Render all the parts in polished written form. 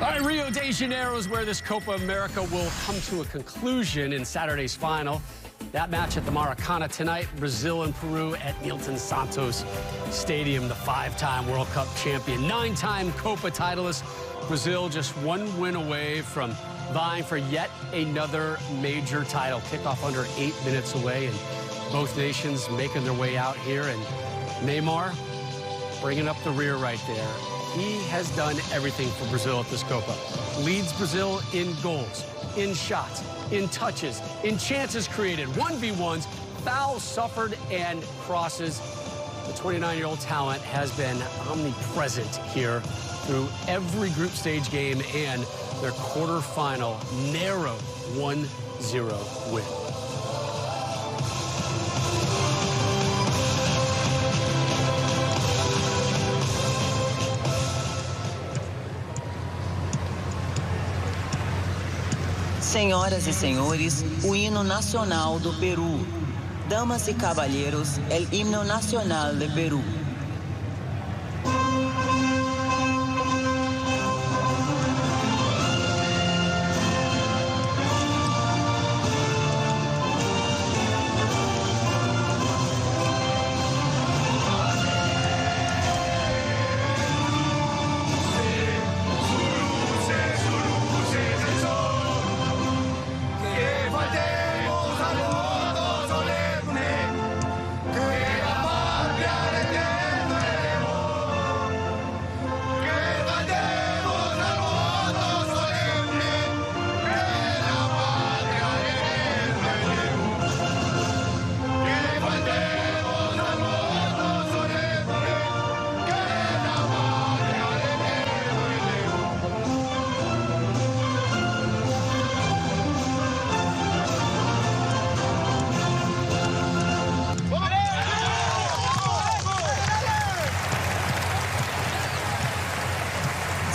All right, Rio de Janeiro is where this Copa America will come to a conclusion in Saturday's final. That match at the Maracana tonight, Brazil and Peru at Nilton Santos Stadium, the 5-time World Cup champion, 9-time Copa titleist. Brazil just one win away from vying for yet another major title. Kickoff under 8 minutes away, and both nations making their way out here. And Neymar bringing up the rear right there. He has done everything for Brazil at this Copa. Leads Brazil in goals, in shots, in touches, in chances created, 1v1s, fouls suffered, and crosses. The 29-year-old talent has been omnipresent here through every group stage game and their quarterfinal narrow 1-0 win. Senhoras e senhores, o hino nacional do Peru. Damas y caballeros, el himno nacional de Perú.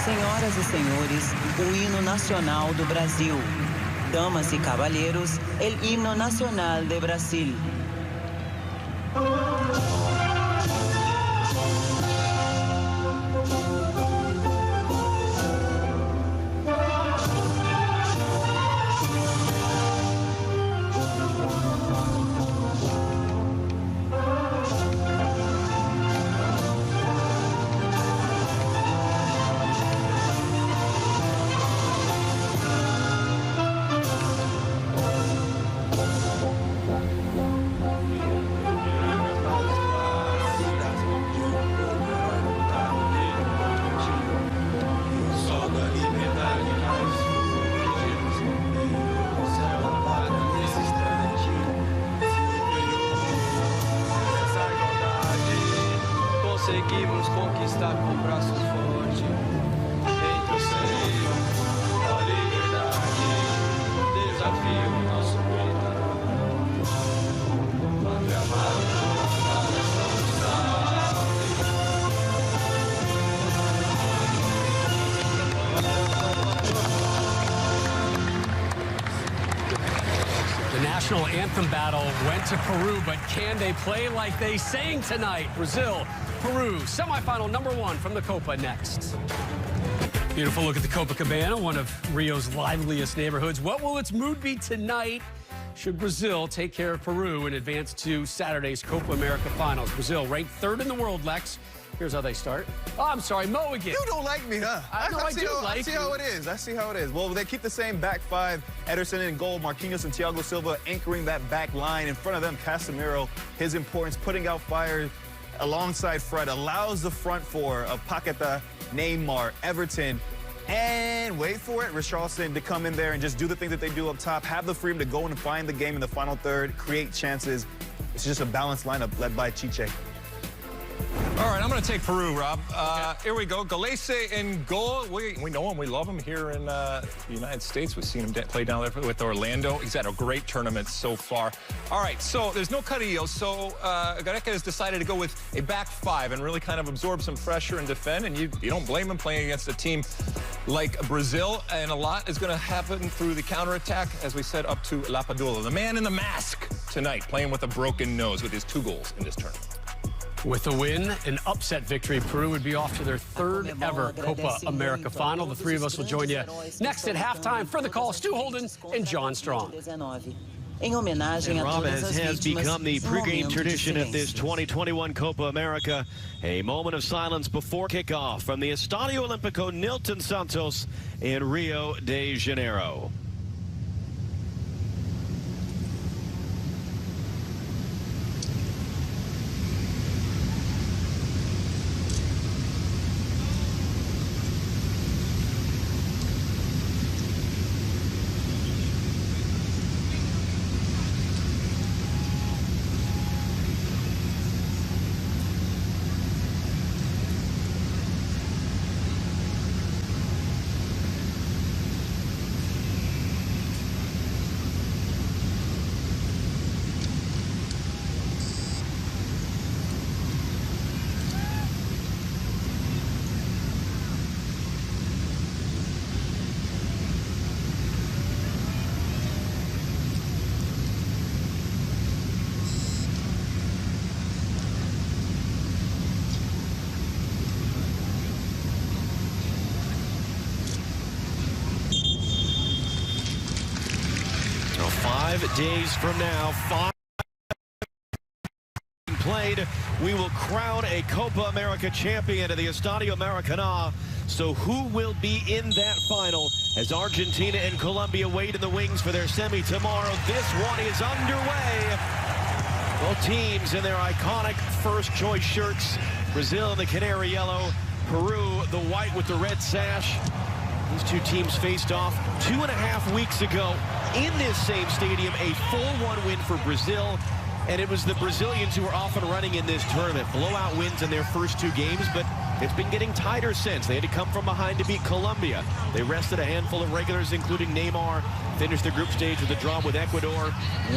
Senhoras e senhores, o hino nacional do Brasil. Damas y caballeros, el himno nacional de Brasil. Conseguimos conquistar com braços fortes, entre o seio da liberdade, desafio o nosso peito, pátria amada, The national anthem battle went to Peru, but can they play like they sang tonight? Brazil, Peru, semifinal #1 from the Copa next. Beautiful look at the Copacabana, one of Rio's liveliest neighborhoods. What will its mood be tonight? Should Brazil take care of Peru and advance to Saturday's Copa America finals? Brazil ranked 3rd in the world, Lex. Here's how they start. Oh, I'm sorry, Mo again. You don't like me, huh? I see how it is. I see how it is. Well, they keep the same back five. Ederson in goal, Marquinhos and Thiago Silva anchoring that back line. In front of them, Casemiro, his importance, putting out fire alongside Fred, allows the front four of Paqueta, Neymar, Everton, and wait for it, Richarlison to come in there and just do the thing that they do up top, have the freedom to go and find the game in the final third, create chances. It's just a balanced lineup led by Chiche. All right, I'm going to take Peru, Rob. Here we go. Galese in goal. We know him. We love him here in the United States. We've seen him play down there with Orlando. He's had a great tournament so far. All right, so there's no Carrillo. So Gareca has decided to go with a back five and really kind of absorb some pressure and defend. And you don't blame him playing against a team like Brazil. And a lot is going to happen through the counterattack, as we said, up to Lapadula. The man in the mask tonight, playing with a broken nose with his 2 goals in this tournament. With a win, an upset victory, Peru would be off to their third ever Copa America final. The three of us will join you next at halftime. For the call, Stu Holden and John Strong. And Rob, as has become the pregame tradition at this 2021 Copa America, a moment of silence before kickoff from the Estadio Olimpico, Nilton, Santos in Rio de Janeiro. Now 5 days from now, 5 played, we will crown a Copa America champion of the Estadio Maracanã. So who will be in that final as Argentina and Colombia wait in the wings for their semi tomorrow? This one is underway. Both teams in their iconic first choice shirts. Brazil in the canary yellow, Peru the white with the red sash. These two teams faced off 2.5 weeks ago in this same stadium, a 4-1 win for Brazil. And it was the Brazilians who were off and running in this tournament. Blowout wins in their first 2 games, but it's been getting tighter since. They had to come from behind to beat Colombia. They rested a handful of regulars, including Neymar. Finished the group stage with a draw with Ecuador.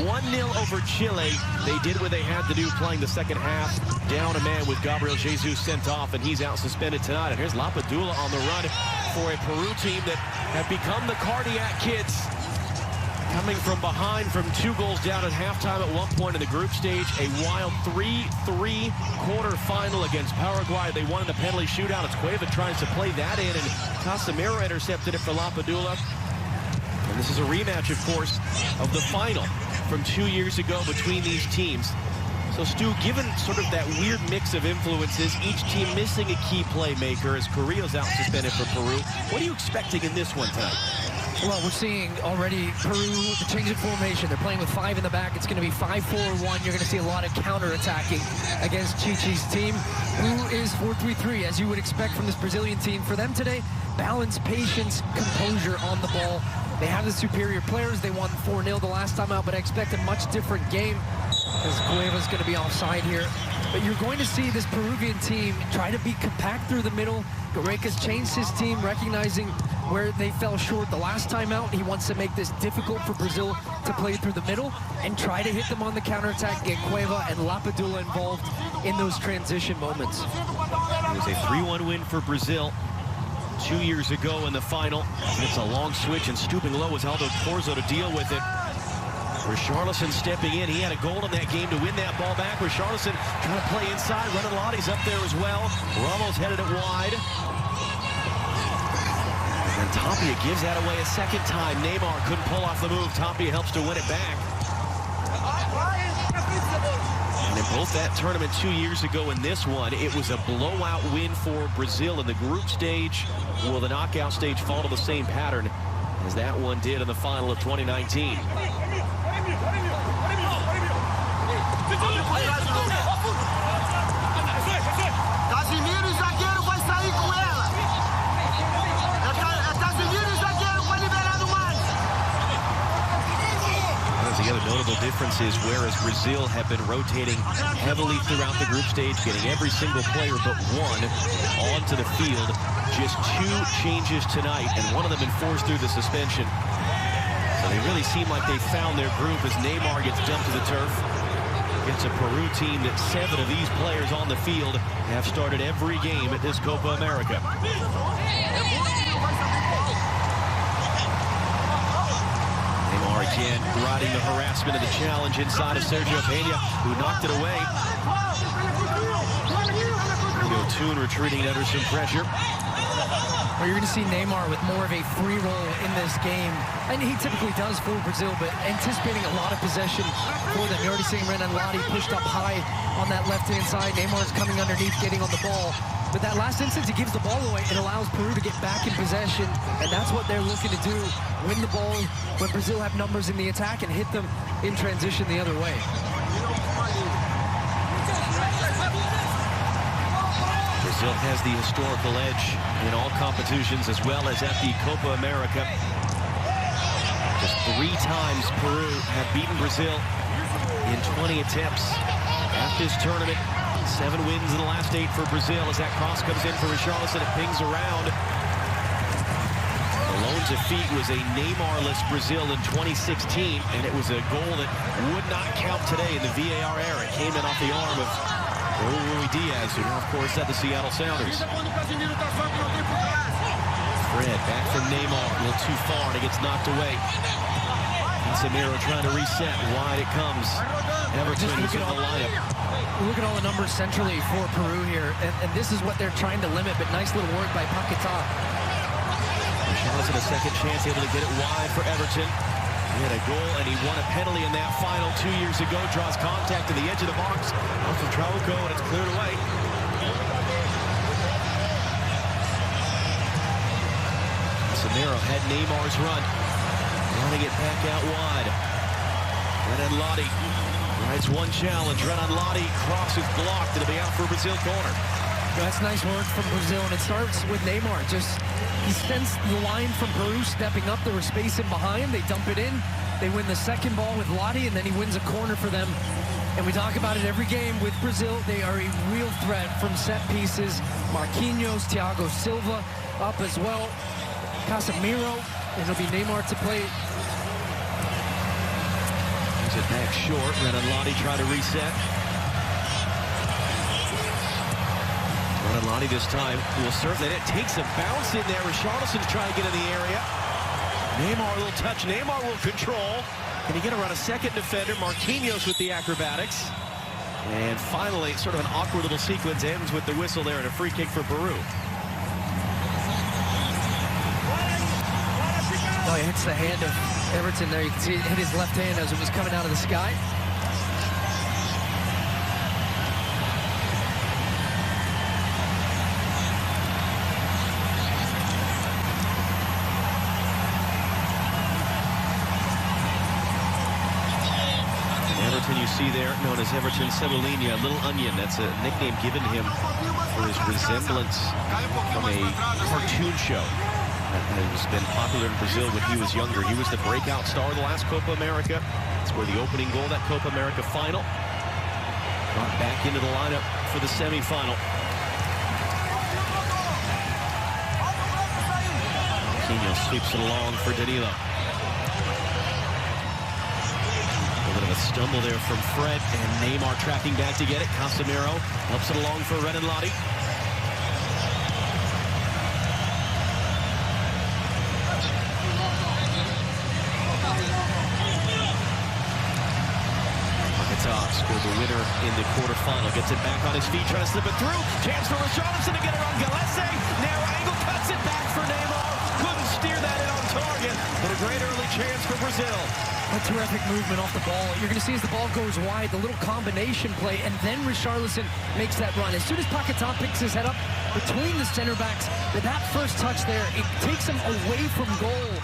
1-0 over Chile. They did what they had to do playing the second half. Down a man with Gabriel Jesus sent off, and he's out suspended tonight. And here's Lapadula on the run for a Peru team that have become the Cardiac Kids. Coming from behind from 2 goals down at halftime at one point in the group stage. A wild 3-3 quarterfinal against Paraguay. They won in the penalty shootout. It's Cueva tries to play that in, and Casemiro intercepted it for Lapadula. And this is a rematch, of course, of the final from 2 years ago between these teams. So, Stu, given sort of that weird mix of influences, each team missing a key playmaker as Carrillo's out suspended for Peru, what are you expecting in this one tonight? Well, we're seeing already Peru, the change in formation. They're playing with 5 in the back. It's going to be 5-4-1. You're going to see a lot of counter-attacking against Chichi's team, who is 4-3-3, as you would expect from this Brazilian team. For them today, balance, patience, composure on the ball. They have the superior players. They won 4-0 the last time out, but I expect a much different game as Cueva's going to be offside here. But you're going to see this Peruvian team try to be compact through the middle. Gareca's changed his team, recognizing where they fell short the last time out. He wants to make this difficult for Brazil to play through the middle and try to hit them on the counterattack, get Cueva and Lapadula involved in those transition moments. It was a 3-1 win for Brazil 2 years ago in the final. It's a long switch, and stooping low was Aldo Corzo to deal with it. Richarlison stepping in. He had a goal in that game to win that ball back. Richarlison trying to play inside. Renalati's up there as well. Ramos headed it wide. And Tapia gives that away a second time. Neymar couldn't pull off the move. Tapia helps to win it back. And in both that tournament 2 years ago and this one, it was a blowout win for Brazil in the group stage. Will the knockout stage follow the same pattern as that one did in the final of 2019? The other notable difference is whereas Brazil have been rotating heavily throughout the group stage, getting every single player but one onto the field, just 2 changes tonight, and one of them enforced through the suspension. So they really seem like they found their group as Neymar gets dumped to the turf. It's a Peru team that 7 of these players on the field have started every game at this Copa America. Neymar again riding the harassment of the challenge inside of Sergio Peña, who knocked it away. Yotun retreating under some pressure. Well, you're going to see Neymar with more of a free role in this game. And he typically does for Brazil, but anticipating a lot of possession for them. You're already seeing Renan Lodi pushed up high on that left-hand side. Neymar's coming underneath, getting on the ball. But that last instance, he gives the ball away. It allows Peru to get back in possession, and that's what they're looking to do. Win the ball when Brazil have numbers in the attack and hit them in transition the other way. Brazil has the historical edge in all competitions as well as at the Copa America. Just 3 times Peru have beaten Brazil in 20 attempts at this tournament. 7 wins in the last 8 for Brazil as that cross comes in for Richarlison. It pings around. The lone defeat was a Neymar-less Brazil in 2016, and it was a goal that would not count today in the VAR era. It came in off the arm of Rui Diaz, who now, of course, at the Seattle Sounders. Fred back from Neymar, a little too far, and it gets knocked away. Casemiro trying to reset. Wide it comes. Everton is in the lineup. Look at all the numbers centrally for Peru here, and this is what they're trying to limit, but nice little work by Paquetá. Richarlison a second chance, able to get it wide for Everton. He had a goal, and he won a penalty in that final 2 years ago. Draws contact to the edge of the box. Off of Trauco, and it's cleared away. Casemiro had Neymar's run. Running it back out wide. Renan Lodi rides one challenge. Renan Lodi crosses blocked. It'll be out for a Brazil corner. That's nice work from Brazil, and it starts with Neymar. He sensed the line from Peru stepping up. There was space in behind. They dump it in. They win the second ball with Lodi, and then he wins a corner for them. And we talk about it every game with Brazil. They are a real threat from set pieces. Marquinhos, Thiago Silva up as well. Casemiro, and it'll be Neymar to play. Brings it back short. Renan Lodi try to reset. Renan Lodi this time will serve that. It takes a bounce in there. Richarlison's trying to get in the area. Neymar a little touch. Neymar will control. Can he get around a second defender? Marquinhos with the acrobatics. And finally, sort of an awkward little sequence ends with the whistle there and a free kick for Peru. Oh, he hits the hand of Everton there. You can see it hit his left hand as it was coming out of the sky. Everton you see there, known as Everton Cebolinha, Little Onion. That's a nickname given him for his resemblance from a cartoon show that has been popular in Brazil when he was younger. He was the breakout star of the last Copa America. Scored the opening goal, that Copa America final. Brought back into the lineup for the semifinal. Marquinhos sweeps it along for Danilo. A bit of a stumble there from Fred, and Neymar tracking back to get it. Casemiro helps it along for Renan Lodi. Scored the winner in the quarterfinal. Gets it back on his feet, trying to slip it through. Chance for Richarlison to get it on Galese. Narrow angle, cuts it back for Neymar. Couldn't steer that in on target, but a great early chance for Brazil. A terrific movement off the ball. You're going to see as the ball goes wide, the little combination play, and then Richarlison makes that run. As soon as Paquetá picks his head up between the center backs, with that first touch there, it takes him away from goal.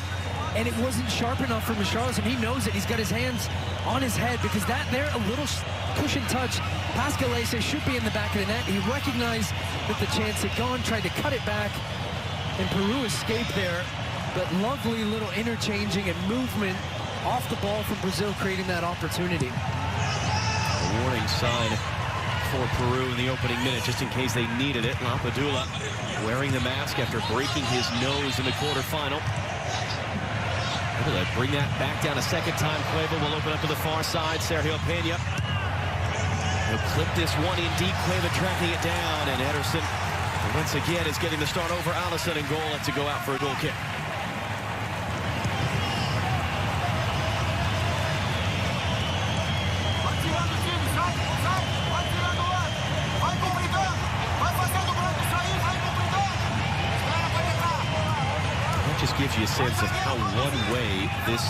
And it wasn't sharp enough for Richarlison. He knows it. He's got his hands on his head because that there, a little cushion touch. Galese should be in the back of the net. He recognized that the chance had gone, tried to cut it back, and Peru escaped there. But lovely little interchanging and movement off the ball from Brazil, creating that opportunity. A warning sign for Peru in the opening minute, just in case they needed it. Lampadula wearing the mask after breaking his nose in the quarterfinal. Able to bring that back down a second time. Cueva will open up to the far side. Sergio Pena. He'll clip this one in deep. Cueva tracking it down. And Ederson, once again, is getting the start over Alisson, and goal to go out for a goal kick. That just gives you a sense of how one-way this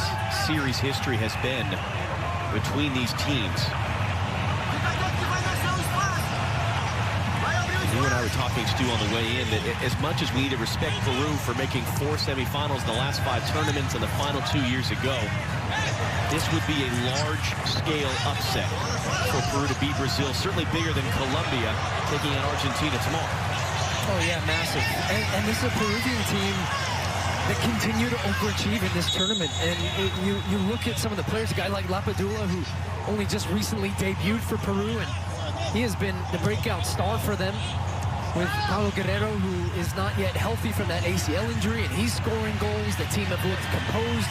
series history has been between these teams. You and I were talking, Stu, on the way in, that as much as we need to respect Peru for making 4 semifinals in the last 5 tournaments and the final 2 years ago, this would be a large-scale upset for Peru to beat Brazil, certainly bigger than Colombia taking on Argentina tomorrow. Oh, yeah, massive. And this is a Peruvian team that continue to overachieve in this tournament. And you look at some of the players, a guy like Lapadula, who only just recently debuted for Peru, and he has been the breakout star for them, with Paulo Guerrero, who is not yet healthy from that ACL injury, and he's scoring goals. The team have looked composed.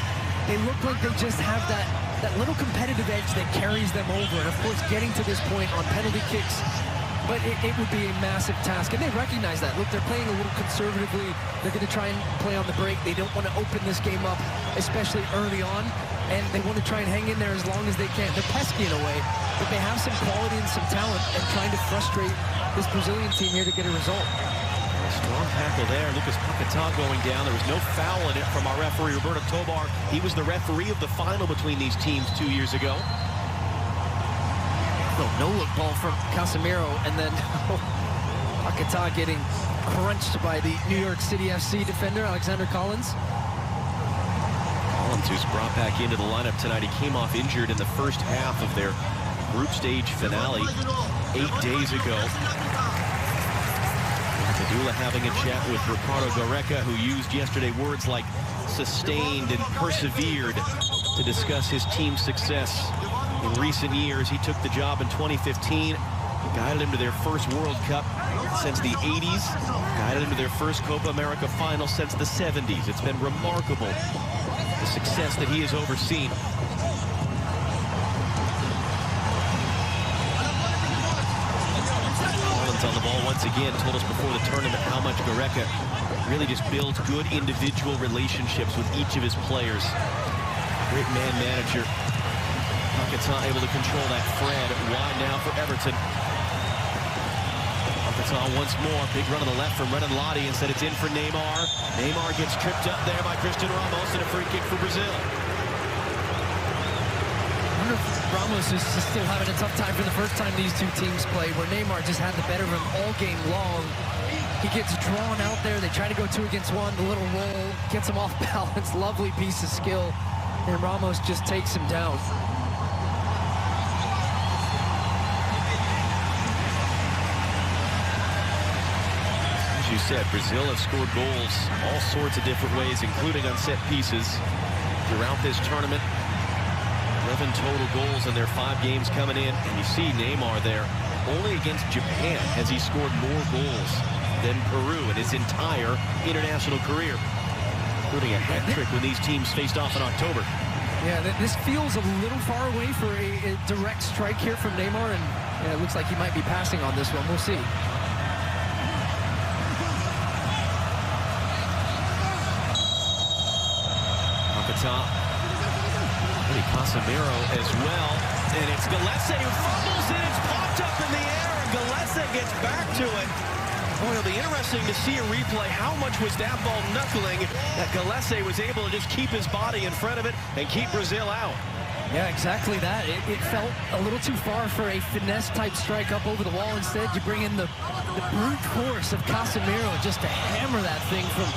They look like they just have that little competitive edge that carries them over. And, of course, getting to this point on penalty kicks, but it would be a massive task. And they recognize that. Look, they're playing a little conservatively. They're going to try and play on the break. They don't want to open this game up, especially early on. And they want to try and hang in there as long as they can. They're pesky in a way, but they have some quality and some talent and trying to frustrate this Brazilian team here to get a result. A strong tackle there. Lucas Paquetá going down. There was no foul in it from our referee, Roberto Tobar. He was the referee of the final between these teams 2 years ago. No-look ball from Casemiro, and then Paquetá getting crunched by the New York City FC defender, Alexander Collins. Collins, who's brought back into the lineup tonight. He came off injured in the first half of their group stage finale 8 days ago. Padula having a chat with Ricardo Gareca, who used yesterday words like sustained and persevered to discuss his team's success in recent years. He took the job in 2015, guided him to their first World Cup since the 80s, guided him to their first Copa America final since the 70s. It's been remarkable, the success that he has overseen. On the ball once again, told us before the tournament how much Gareca really just builds good individual relationships with each of his players. Great man manager. Paquetá able to control that Fred. Wide now for Everton. Paquetá once more. Big run on the left from Renan Lodi. Instead it's in for Neymar. Neymar gets tripped up there by Cristiano Ramos, and a free kick for Brazil. I wonder if Ramos is still having a tough time for the first time these two teams play, where Neymar just had the better of him all game long. He gets drawn out there. They try to go 2 against 1. The little roll gets him off balance. Lovely piece of skill. And Ramos just takes him down. As you said, Brazil have scored goals all sorts of different ways, including on set pieces throughout this tournament. 11 total goals in their 5 games coming in. And you see Neymar there. Only against Japan has he scored more goals than Peru in his entire international career, including a hat-trick when these teams faced off in October. Yeah, this feels a little far away for a direct strike here from Neymar, and it looks like he might be passing on this one. We'll see. Paquetá. Casemiro as well, and it's Gillespie who fumbles it. It's popped up in the air, and Gillespie gets back to it. Boy, it'll be interesting to see a replay. How much was that ball knuckling that Gillespie was able to just keep his body in front of it and keep Brazil out? Yeah, exactly that. It felt a little too far for a finesse-type strike up over the wall. Instead, you bring in the brute force of Casemiro just to hammer that thing from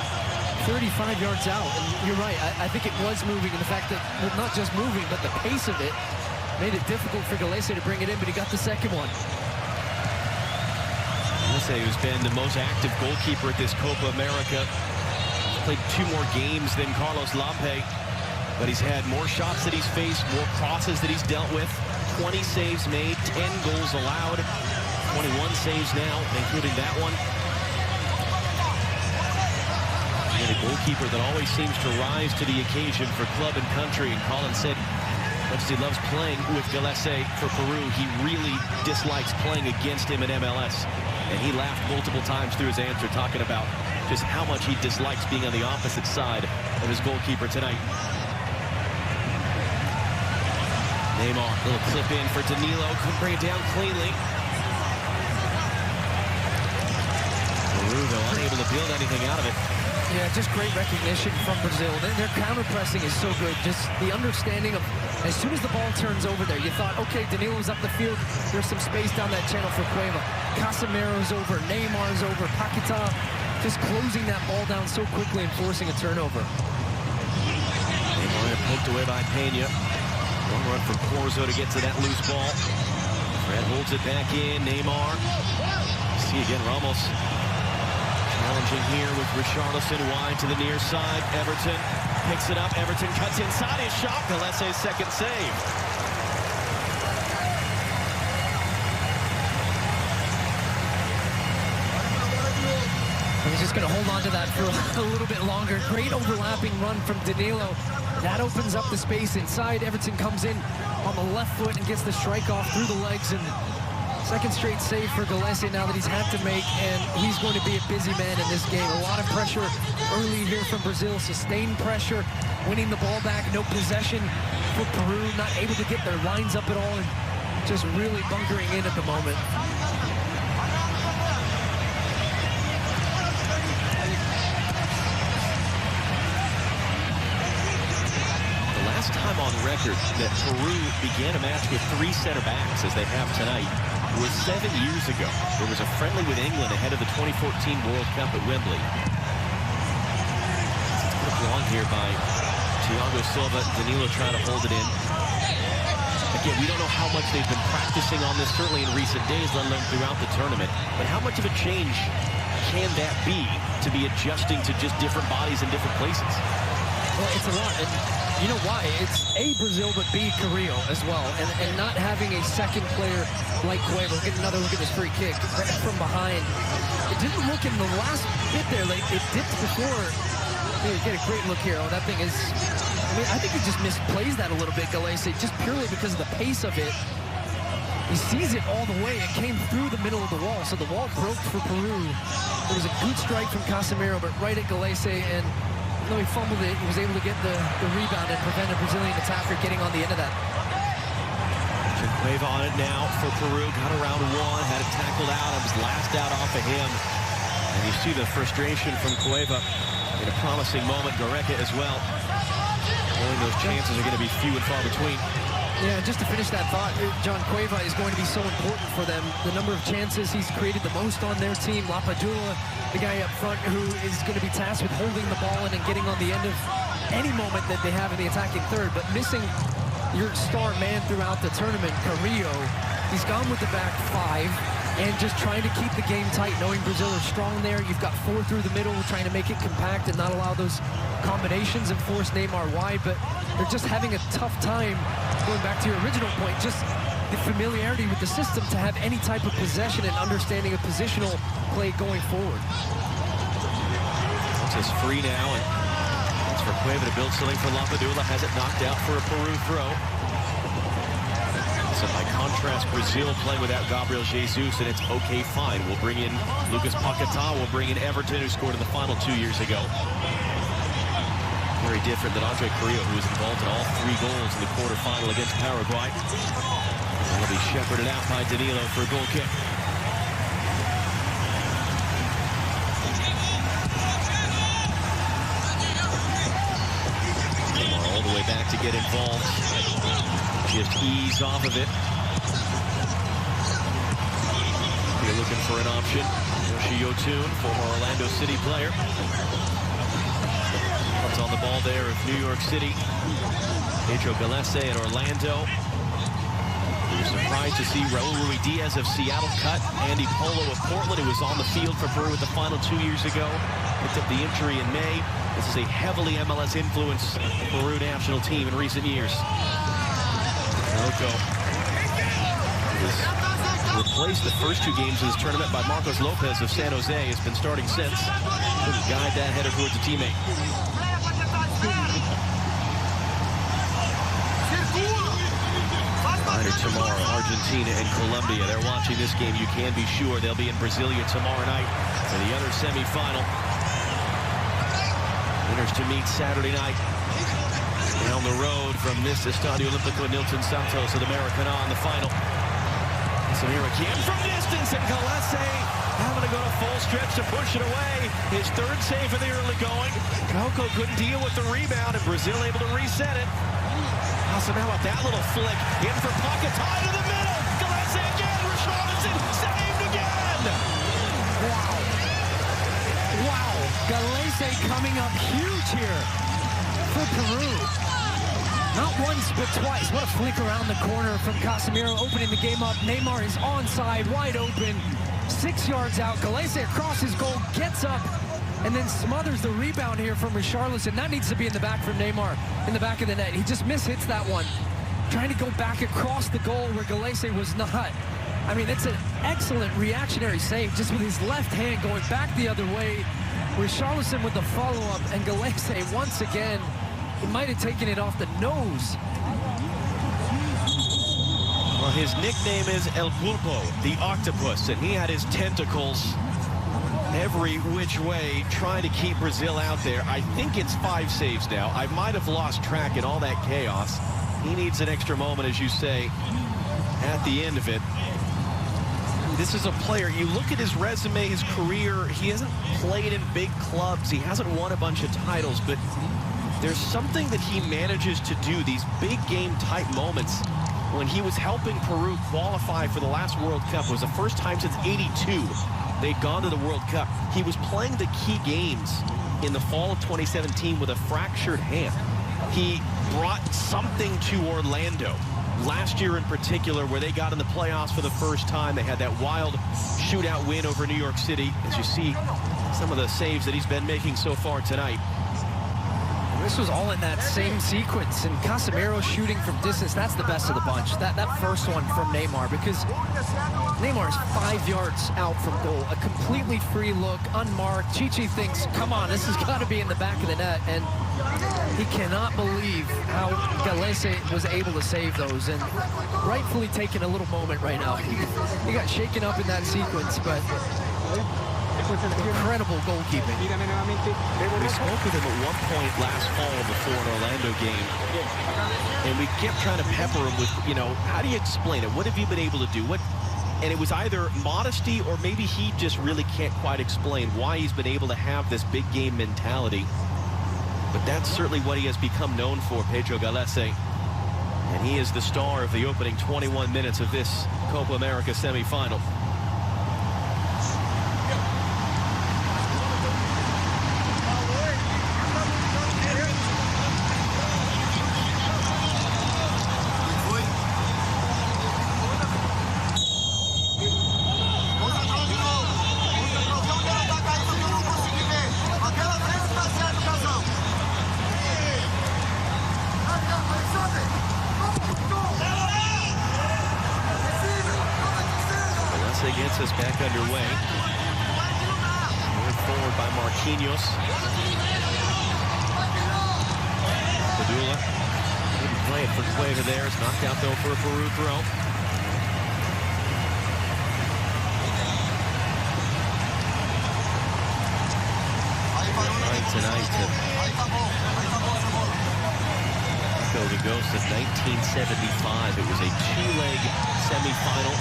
35 yards out. And you're right, I think it was moving, and the fact that, well, not just moving, but the pace of it made it difficult for Gillespie to bring it in, but he got the second one. Gillespie, who's been the most active goalkeeper at this Copa America, he's played 2 more games than Carlos Lampe, but he's had more shots that he's faced, more crosses that he's dealt with, 20 saves made, 10 goals allowed, 21 saves now, including that one. A goalkeeper that always seems to rise to the occasion for club and country. And Collins said, much as he loves playing with Gillespie for Peru, he really dislikes playing against him in MLS. And he laughed multiple times through his answer, talking about just how much he dislikes being on the opposite side of his goalkeeper tonight. Neymar, little clip in for Danilo, couldn't bring it down cleanly. Peru, though, unable to build anything out of it. Yeah, just great recognition from Brazil. Their counter-pressing is so good. Just the understanding of as soon as the ball turns over there, you thought, okay, Danilo's up the field. There's some space down that channel for Cueva. Casemiro's over, Neymar's over, Paquetá just closing that ball down so quickly and forcing a turnover. Neymar poked away by Peña. One run from Corzo to get to that loose ball. Fred holds it back in. Neymar. See again, Ramos. Challenging here with Richarlison wide to the near side. Everton picks it up. Everton cuts inside his shot. Gillespie's second save. He's just going to hold on to that for a little bit longer. Great overlapping run from Danilo. That opens up the space inside. Everton comes in on the left foot and gets the strike off through the legs. And second straight save for Gillespie now that he's had to make, and he's going to be a busy man in this game. A lot of pressure early here from Brazil, sustained pressure, winning the ball back, no possession for Peru, not able to get their lines up at all, and just really bunkering in at the moment. The last time on record that Peru began a match with 3 center backs, as they have tonight, was 7 years ago. There was a friendly with England ahead of the 2014 World Cup at Wembley. It's put long here by Thiago Silva. Danilo trying to hold it in. Again, we don't know how much they've been practicing on this, certainly in recent days, let alone throughout the tournament. But how much of a change can that be to be adjusting to just different bodies in different places? Well, it's a lot. And you know why? It's A, Brazil, but B, Carrillo as well. And not having a second player like Cueva. Get another look at this free kick from behind. It didn't look in the last bit there. Like it dipped before. Here, you get a great look here. Oh, that thing is... I mean, I think he just misplays that a little bit, Gillespie, just purely because of the pace of it. He sees it all the way and came through the middle of the wall. So the wall broke for Peru. There was a good strike from Casemiro, but right at Gillespie, and though he fumbled it, he was able to get the rebound and prevent a Brazilian attacker getting on the end of that. Cueva on it now for Peru. Got around one, had it tackled out. It was last out off of him. And you see the frustration from Cueva in a promising moment. Goreca as well. Knowing those chances are going to be few and far between. Yeah, just to finish that thought, John Cueva is going to be so important for them. The number of chances he's created the most on their team. Lapadula, the guy up front who is going to be tasked with holding the ball in and getting on the end of any moment that they have in the attacking third. But missing your star man throughout the tournament, Carrillo, he's gone with the back 5 and just trying to keep the game tight, knowing Brazil are strong there. You've got 4 through the middle, trying to make it compact and not allow those combinations and force Neymar wide. But they're just having a tough time, going back to your original point, just the familiarity with the system to have any type of possession and understanding of positional play going forward. It's free now, and it's for Cueva to build something for Lapadula. Has it knocked out for a Peru throw. So by contrast, Brazil playing without Gabriel Jesus, and it's okay, fine. We'll bring in Lucas Paquetá. We'll bring in Everton, who scored in the final 2 years ago. Very different than Andre Carrillo, who was involved in all 3 goals in the quarterfinal against Paraguay. That'll be shepherded out by Danilo for a goal kick. All the way back to get involved. Just ease off of it. You're looking for an option. Yoshi Yotun, former Orlando City player. Comes on the ball there of New York City. Pedro Gillespie at Orlando. We were surprised to see Raul Ruidiaz of Seattle cut. Andy Polo of Portland, who was on the field for Peru at the final 2 years ago. Picked up the injury in May. This is a heavily MLS-influenced Peru national team in recent years. Rocco was replaced the first 2 games of this tournament by Marcos Lopez of San Jose. Has been starting since. Couldn't guide that header towards a teammate. Later tomorrow, Argentina and Colombia. They're watching this game. You can be sure they'll be in Brasilia tomorrow night for the other semifinal. Winners to meet Saturday night. Down the road from this Estadio Olimpico, Nilton, Santos of the Maracanã in the final. Samir again from distance, and Gillespie having to go to full stretch to push it away. His third save in the early going. Coco couldn't deal with the rebound, and Brazil able to reset it. So now with that little flick, in for pocket, tie to the middle. Galese again, Richarlison saved again. Wow. Wow. Galese coming up huge here for Peru. Not once, but twice. What a flick around the corner from Casemiro, opening the game up. Neymar is onside, wide open, 6 yards out. Galese across his goal, gets up, and then smothers the rebound here from Richarlison. That needs to be in the back from Neymar, in the back of the net. He just mishits that one. Trying to go back across the goal where Galese was not. I mean, it's an excellent reactionary save, just with his left hand going back the other way. Richarlison with the follow-up, and Galese once again, he might have taken it off the nose. Well, his nickname is El Pulpo, the octopus, and he had his tentacles every which way trying to keep Brazil out there. I think it's 5 saves now. I might have lost track in all that chaos. He needs an extra moment, as you say, at the end of it. This is a player, you look at his resume, his career, he hasn't played in big clubs, he hasn't won a bunch of titles, but there's something that he manages to do, these big game type moments. When he was helping Peru qualify for the last World Cup, it was the first time since '82 they'd gone to the World Cup. He was playing the key games in the fall of 2017 with a fractured hand. He brought something to Orlando last year in particular, where they got in the playoffs for the first time. They had that wild shootout win over New York City. As you see some of the saves that he's been making so far tonight. This was all in that same sequence, and Casemiro shooting from distance, that's the best of the bunch. That first one from Neymar, because Neymar is 5 yards out from goal. A completely free look, unmarked. Chichi thinks, come on, this has got to be in the back of the net, and he cannot believe how Galese was able to save those, and rightfully taking a little moment right now. He got shaken up in that sequence, but incredible goalkeeping. We spoke with him at one point last fall before an Orlando game, and we kept trying to pepper him with, you know, how do you explain it? What have you been able to do? And it was either modesty or maybe he just really can't quite explain why he's been able to have this big game mentality. But that's certainly what he has become known for, Pedro Galese. And he is the star of the opening 21 minutes of this Copa America semifinal. Gets us back underway. Moved forward by Marquinhos. Padula didn't play it for Cueva there. It's knocked out though for a Peru throw. Tonight to go since 1975. It was a 2-leg semifinal.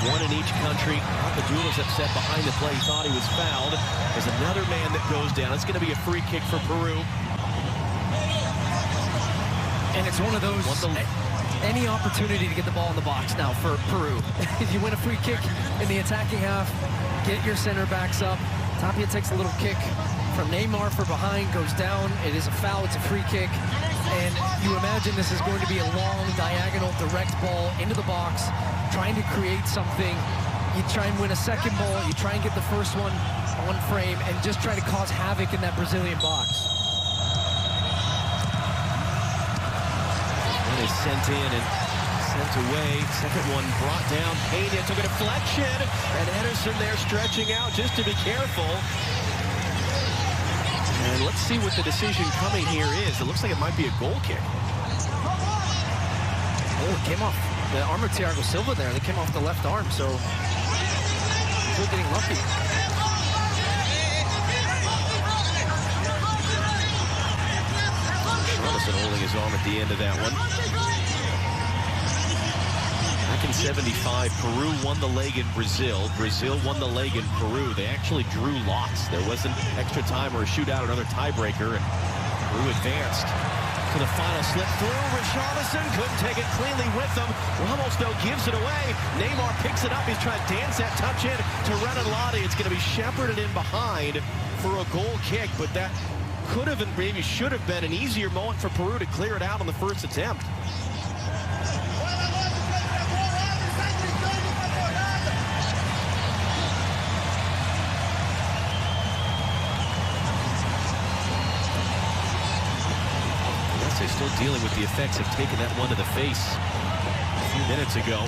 One in each country. Padula's upset behind the play. He thought he was fouled. There's another man that goes down. It's going to be a free kick for Peru. And it's one of those, any opportunity to get the ball in the box now for Peru. If you win a free kick in the attacking half, get your center backs up. Tapia takes a little kick from Neymar for behind, goes down. It is a foul. It's a free kick. And you imagine this is going to be a long, diagonal, direct ball into the box, trying to create something. You try and win a second ball, you try and get the first one on frame, and just try to cause havoc in that Brazilian box. One is sent in and sent away. Second one brought down. Peña took a deflection, and Ederson there stretching out just to be careful. And let's see what the decision coming here is. It looks like it might be a goal kick. Oh, it came off the arm of Thiago Silva there. They came off the left arm, so he's getting lucky. Richarlison holding his arm at the end of that one. Back Back in '75, Peru won the leg in Brazil. Brazil won the leg in Peru. They actually drew lots. There wasn't extra time or a shootout, another tiebreaker, and Peru advanced to the final. Slip through. Richarlison couldn't take it cleanly with them. Ramos, though, gives it away. Neymar picks it up. He's trying to dance that touch in to Renan. It's going to be shepherded in behind for a goal kick, but that could have and maybe should have been an easier moment for Peru to clear it out on the first attempt. They're still dealing with the effects of taking that one to the face a few minutes ago.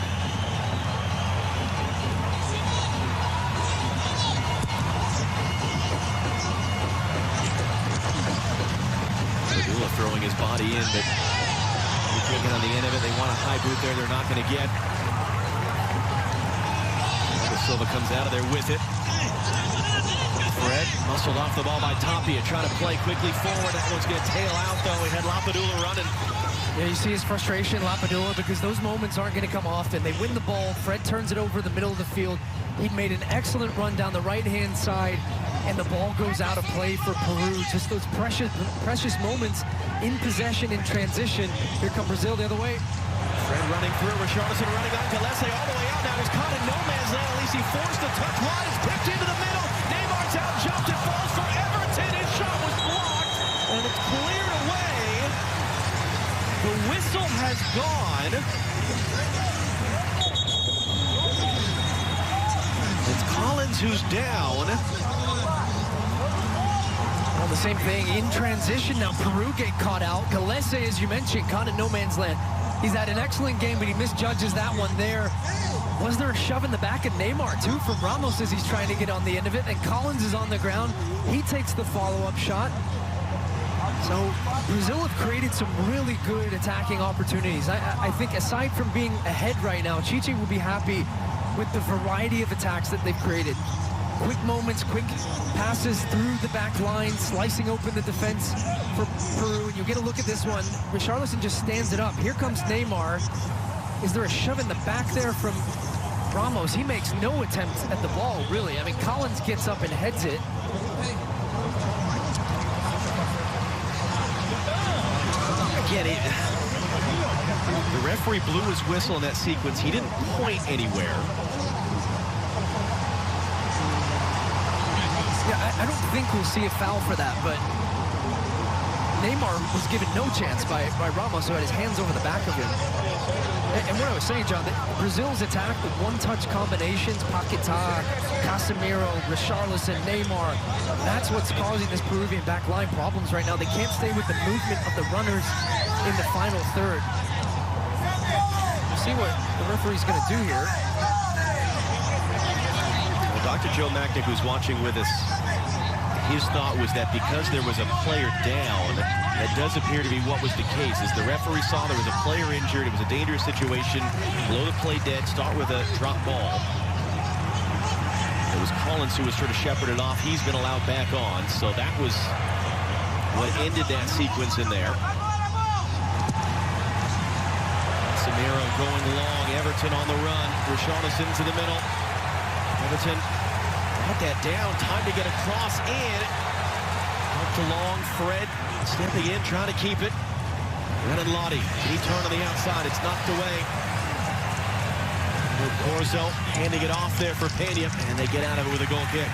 Padula throwing his body in, but drinking on the end of it. They want a high boot there. They're not going to get. Silva comes out of there with it. Fred muscled off the ball by Tapia, trying to play quickly forward. That one's going to tail out, though. He had Lapadula running. Yeah, you see his frustration, Lapadula, because those moments aren't going to come often. They win the ball. Fred turns it over the middle of the field. He made an excellent run down the right-hand side, and the ball goes out of play for Peru. Just those precious moments in possession, in transition. Here come Brazil the other way. Fred running through. Richarlison running on. Galese all the way out. Now he's caught in no man's land. At least he forced a touch wide. It's picked into the middle. Neymar's out, jumped, it falls for Everton. His shot was blocked, and it's cleared away. The whistle has gone. It's Collins who's down. Well, the same thing in transition. Now Peru get caught out. Galese, as you mentioned, caught in no man's land. He's had an excellent game, but he misjudges that one there. Was there a shove in the back of Neymar, too, from Ramos as he's trying to get on the end of it? And Collins is on the ground. He takes the follow-up shot. So Brazil have created some really good attacking opportunities. I think aside from being ahead right now, Chichi will be happy with the variety of attacks that they've created. Quick moments, quick passes through the back line, slicing open the defense for Peru. And you get a look at this one. Richarlison just stands it up. Here comes Neymar. Is there a shove in the back there from Ramos? He makes no attempt at the ball, really. I mean, Collins gets up and heads it. Again, the referee blew his whistle in that sequence. He didn't point anywhere. Yeah, I don't think we'll see a foul for that, but Neymar was given no chance by Ramos, who had his hands over the back of him. And what I was saying, John, that Brazil's attack with one-touch combinations, Paquetá, Casemiro, Richarlison, Neymar, that's what's causing this Peruvian back line problems right now. They can't stay with the movement of the runners in the final third. We'll see what the referee's going to do here. Dr. Joe Macknick, who's watching with us, his thought was that because there was a player down, that does appear to be what was the case. As the referee saw there was a player injured, it was a dangerous situation, blow the play dead, start with a drop ball. It was Collins who was sort of shepherded off. He's been allowed back on, so that was what ended that sequence in there. Samiro going long, Everton on the run, Richarlison to the middle. Everton got that down, time to get across in. Up along, Fred stepping in, trying to keep it. Renan Lodi, he turned on the outside, it's knocked away. Corzo handing it off there for Peña, and they get out of it with a goal kick.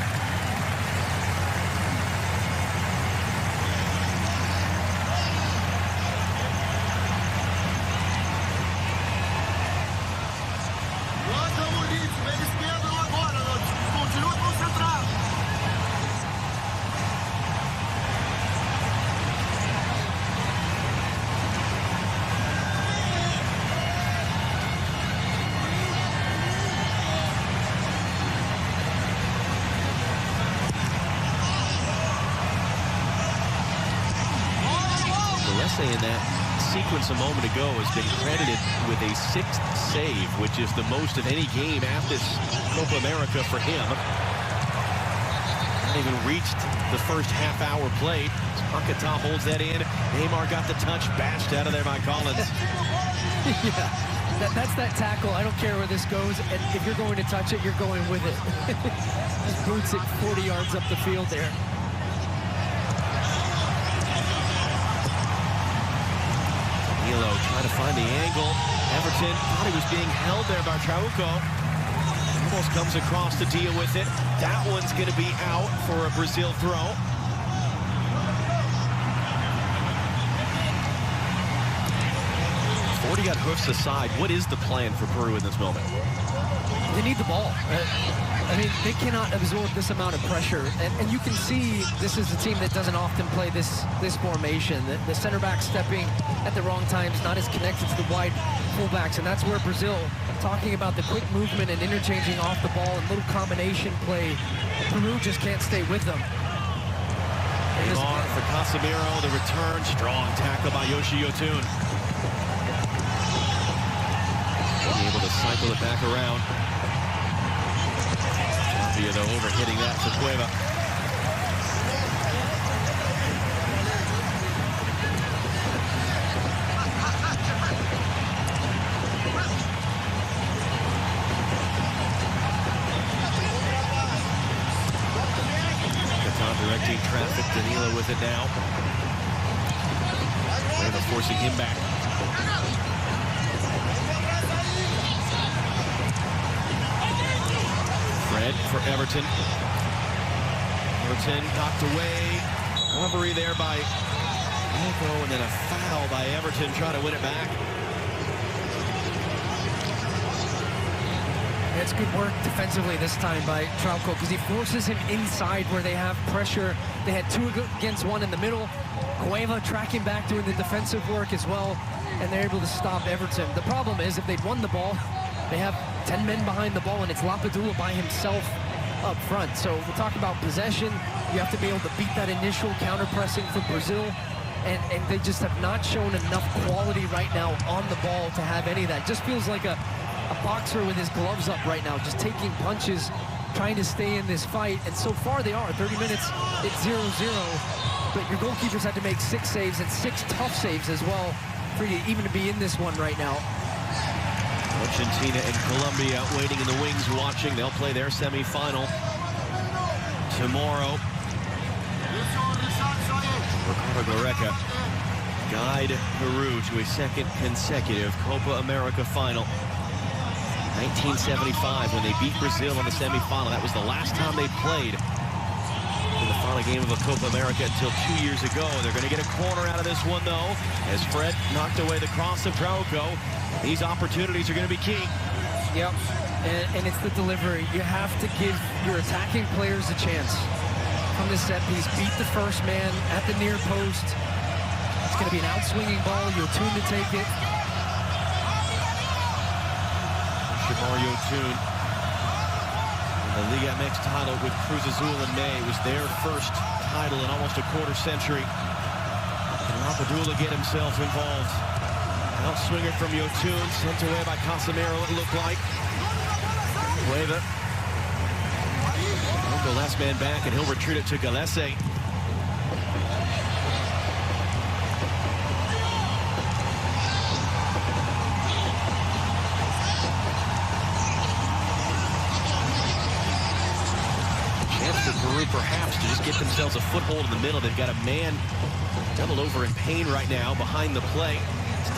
In that sequence a moment ago has been credited with a 6th save, which is the most of any game at this Copa America for him. Not even reached the first half-hour play. Paquetá holds that in. Neymar got the touch, bashed out of there by Collins. Yeah, That's that tackle. I don't care where this goes. And if you're going to touch it, you're going with it. Just boots it 40 yards up the field there. Danilo trying to find the angle. Everton thought he was being held there by Trauco. Almost comes across to deal with it. That one's going to be out for a Brazil throw. Already got hoofs aside. What is the plan for Peru in this moment? They need the ball. I mean, they cannot absorb this amount of pressure. And you can see this is a team that doesn't often play this formation. The center back stepping at the wrong times, not as connected to the wide fullbacks. And that's where Brazil, talking about the quick movement and interchanging off the ball and little combination play, Peru just can't stay with them. Neymar for Casemiro, the return. Strong tackle by Yoshi Yotun. Able to cycle it back around. Tapia, though, overhitting that to Cueva. Catan directing traffic. Danilo with it now. Cueva forcing him back. Fred for Everton. Everton knocked away. Recovery there by Nico, and then a foul by Everton trying to win it back. It's good work defensively this time by Trauco because he forces him inside where they have pressure. They had 2 against 1 in the middle. Cueva tracking back doing the defensive work as well, and they're able to stop Everton. The problem is if they'd won the ball, they have 10 men behind the ball, and it's Lapadula by himself up front. So we'll talk about possession. You have to be able to beat that initial counter-pressing for Brazil, and they just have not shown enough quality right now on the ball to have any of that. Just feels like a boxer with his gloves up right now, just taking punches, trying to stay in this fight, and so far they are. 30 minutes, it's 0-0, but your goalkeepers had to make 6 saves and 6 tough saves as well for you even to be in this one right now. Argentina and Colombia waiting in the wings watching. They'll play their semifinal tomorrow. Ricardo Gareca guide Peru to a 2nd consecutive Copa America final. 1975 when they beat Brazil in the semifinal. That was the last time they played in the final game of a Copa America until 2 years ago. They're going to get a corner out of this one, though, as Fred knocked away the cross of Trauco. These opportunities are going to be key. Yep, and it's the delivery. You have to give your attacking players a chance. From this set piece, beat the first man at the near post. It's going to be an out-swinging ball. Yotun to take it. Mario Yotun. The Liga MX title with Cruz Azul in May was their first title in almost a quarter century. And Lapadula get himself involved. Outswinger from Yotun, sent away by Casemiro, it looked like. Cueva. The last man back, and he'll retreat it to Galese. Peru perhaps to just get themselves a foothold in the middle. They've got a man doubled over in pain right now behind the play.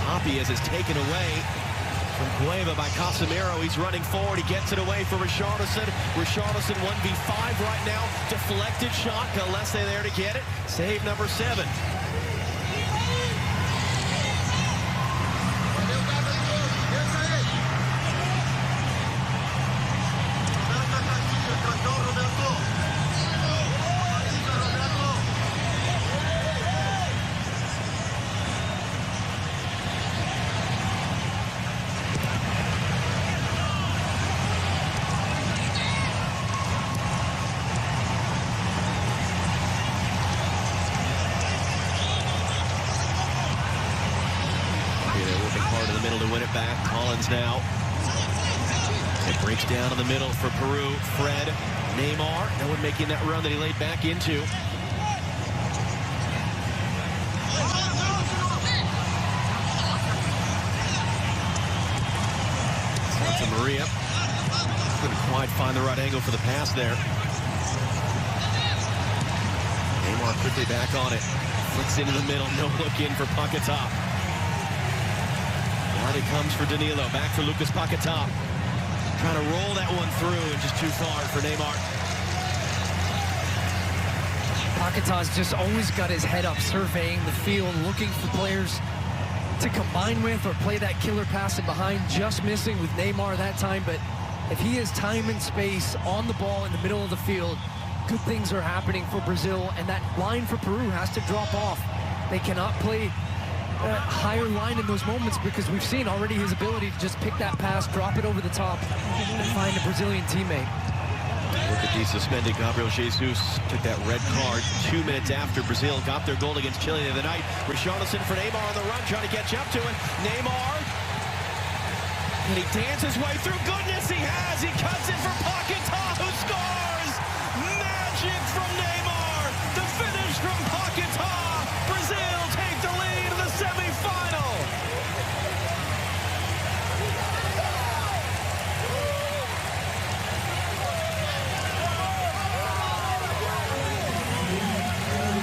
Tapias is taken away from Cueva by Casemiro. He's running forward. He gets it away for Richarlison. Richarlison 1v5 right now. Deflected shot. Galese there to get it. Save number 7. Now it breaks down in the middle for Peru. Fred, Neymar, no one making that run that he laid back into. Maria couldn't quite find the right angle for the pass there. Neymar quickly back on it. Flicks into the middle, no look in for Paquetá. Out it comes for Danilo, back for Lucas Paquetá. Trying to roll that one through and just too far for Neymar. Paquetá's just always got his head up, surveying the field, looking for players to combine with or play that killer pass in behind, just missing with Neymar that time. But if he has time and space on the ball in the middle of the field, good things are happening for Brazil, and that line for Peru has to drop off. They cannot play a higher line in those moments because we've seen already his ability to just pick that pass, drop it over the top, and find a Brazilian teammate. Look at the suspended Gabriel Jesus. Took that red card 2 minutes after Brazil got their goal against Chile the other night. Richarlison for Neymar on the run, trying to catch up to it. Neymar. And he dances his way through. Goodness, he has. He cuts it for Paquetá, who scores. Magic from Neymar. The finish from Paquetá. Brazil take the lead in the semifinal.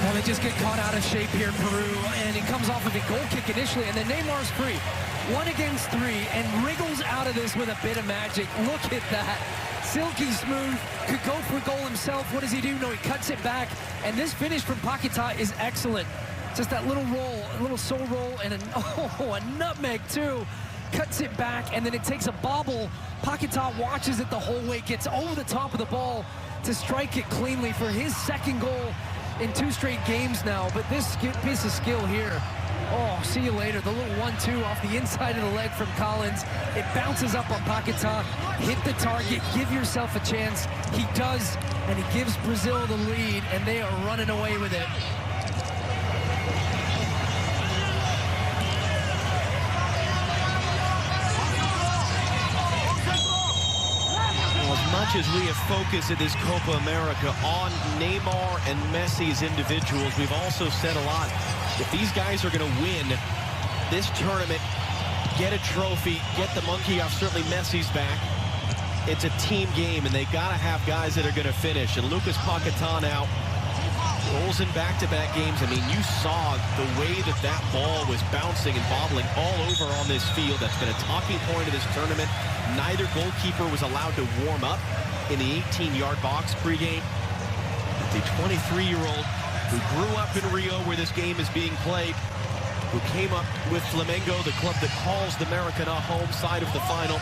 Well, they just get caught out of shape here, Peru, and it comes off of a goal kick initially, and then Neymar's free. 1 against 3, and wriggles out of this with a bit of magic. Look at that. Silky smooth, could go for a goal himself. What does he do? No, he cuts it back, and this finish from Paquetá is excellent. Just that little roll, a little soul roll, and a nutmeg too. Cuts it back, and then it takes a bobble. Paquetá watches it the whole way, gets over the top of the ball to strike it cleanly for his second goal in 2 straight games now. But this piece of skill here, oh, see you later. The little 1-2 off the inside of the leg from Collins. It bounces up on Paquetá. Hit the target, give yourself a chance. He does, and he gives Brazil the lead, and they are running away with it. As much as we have focused at this Copa America on Neymar and Messi as individuals, we've also said a lot. If these guys are going to win this tournament, get a trophy, get the monkey off certainly Messi's back, it's a team game, and they got to have guys that are going to finish. And Lucas Paquetá now rolls in back-to-back games. I mean, you saw the way that that ball was bouncing and bobbling all over on this field. That's been a talking point of this tournament. Neither goalkeeper was allowed to warm up in the 18-yard box pregame. The 23-year-old who grew up in Rio, where this game is being played, who came up with Flamengo, the club that calls the Maracanã home side of the final.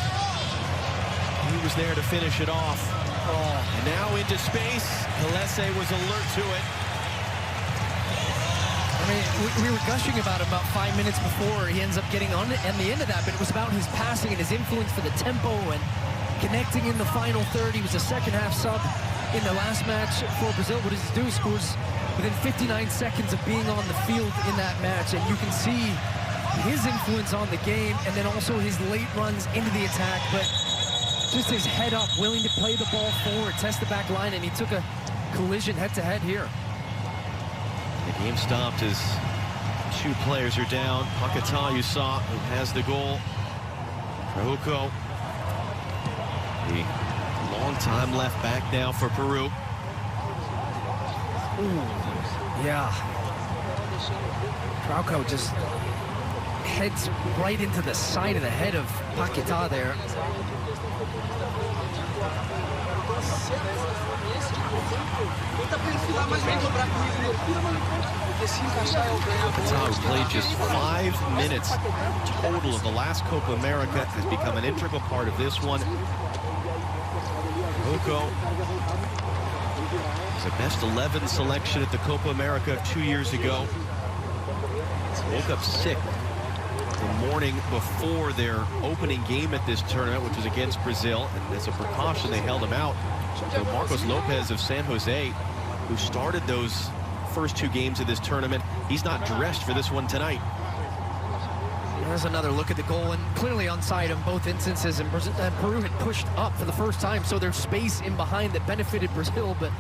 He was there to finish it off. And now into space. Galese was alert to it. I mean, we were gushing about him about 5 minutes before he ends up getting on the end of that, but it was about his passing and his influence for the tempo and connecting in the final third. He was a second-half sub in the last match for Brazil. What does he do? He scores within 59 seconds of being on the field in that match, and you can see his influence on the game and then also his late runs into the attack, but just his head up, willing to play the ball forward, test the back line, and he took a collision head-to-head here. The game stopped as 2 players are down. Paquetá, you saw, who has the goal. Trauco, the long time left back now for Peru. Ooh, yeah. Trauco just heads right into the side of the head of Paquetá there. Paquetá played just 5 minutes total of the last Copa America, has become an integral part of this one. Trauco was a best 11 selection at the Copa America 2 years ago. Woke up sick the morning before their opening game at this tournament, which was against Brazil, and as a precaution they held him out. So Marcos Lopez of San Jose, who started those first 2 games of this tournament, he's not dressed for this one tonight. There's another look at the goal, and clearly onside in both instances, and Peru had pushed up for the first time, so there's space in behind that benefited Brazil. But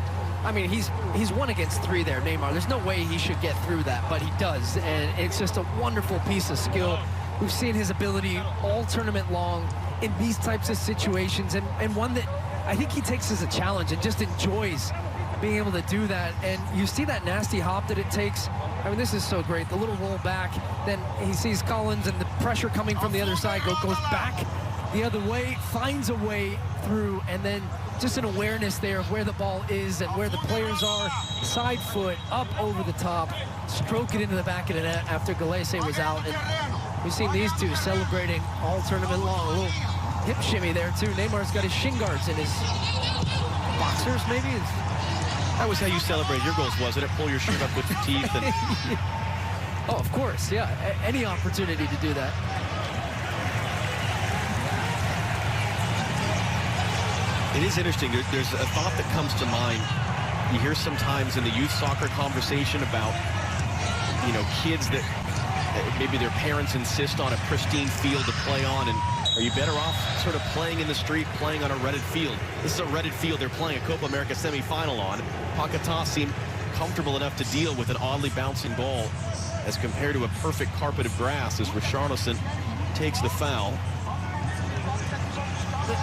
I mean, he's 1 against 3 there, Neymar. There's no way he should get through that, but he does, and it's just a wonderful piece of skill. We've seen his ability all tournament long. in these types of situations, and one that I think he takes as a challenge and just enjoys being able to do that. And you see that nasty hop that it takes. I mean, this is so great. The little roll back, then he sees Collins and the pressure coming from the other side, goes back the other way, finds a way through, and then just an awareness there of where the ball is and where the players are. Side foot up over the top, stroke it into the back of the net after Gallese was out. And we've seen these two celebrating all tournament long. A little hip shimmy there too. Neymar's got his shin guards in his boxers, maybe. That was how you celebrated your goals, wasn't it? Pull your shirt up with your teeth. And... Oh, of course, yeah. Any opportunity to do that. It is interesting. There's a thought that comes to mind. You hear sometimes in the youth soccer conversation about, you know, kids that maybe their parents insist on a pristine field to play on, and are you better off sort of playing in the street, playing on a rutted field? This is a rutted field they're playing a Copa America semifinal on. Paquetá seemed comfortable enough to deal with an oddly bouncing ball as compared to a perfect carpet of grass as Richarlison takes the foul.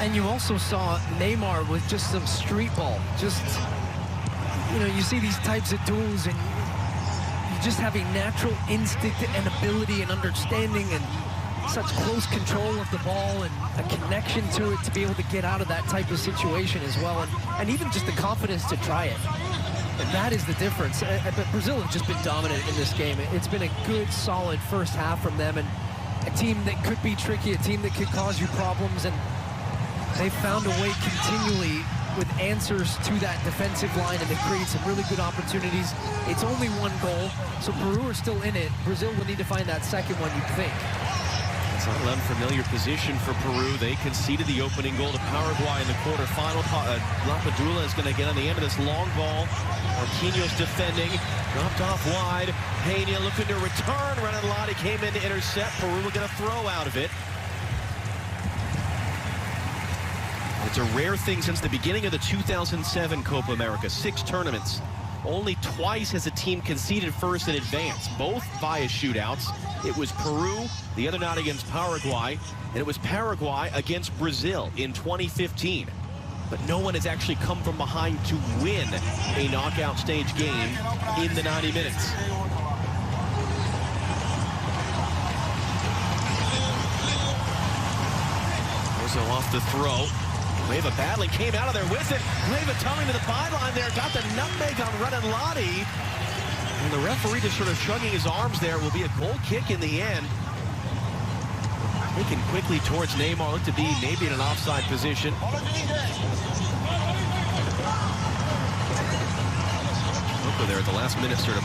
And you also saw Neymar with just some street ball. Just, you know, you see these types of duels and you just have a natural instinct and ability and understanding and such close control of the ball and a connection to it to be able to get out of that type of situation as well. And even just the confidence to try it. And that is the difference. But Brazil have just been dominant in this game. It's been a good, solid first half from them, and a team that could be tricky, a team that could cause you problems, and they've found a way continually with answers to that defensive line, and they create some really good opportunities. It's only one goal, so Peru are still in it. Brazil will need to find that second one, you'd think. It's not an unfamiliar position for Peru. They conceded the opening goal to Paraguay in the quarterfinal. Lapadula is going to get on the end of this long ball. Marquinhos defending, dropped off wide. Peña looking to return. Renan Lodi came in to intercept. Peru will get a throw out of it. It's a rare thing since the beginning of the 2007 Copa America. 6 tournaments. Only twice has a team conceded first and advanced, both via shootouts. It was Peru, the other night against Paraguay, and it was Paraguay against Brazil in 2015. But no one has actually come from behind to win a knockout stage game in the 90 minutes. Also off the throw. Leva battling, came out of there with it. Leva tumbling to the byline there, got the nutmeg on Renan Lodi. And the referee just sort of shrugging his arms there. Will be a goal kick in the end. Taken quickly towards Neymar, looked to be maybe in an offside position. Rocco there at the last minute, sort of,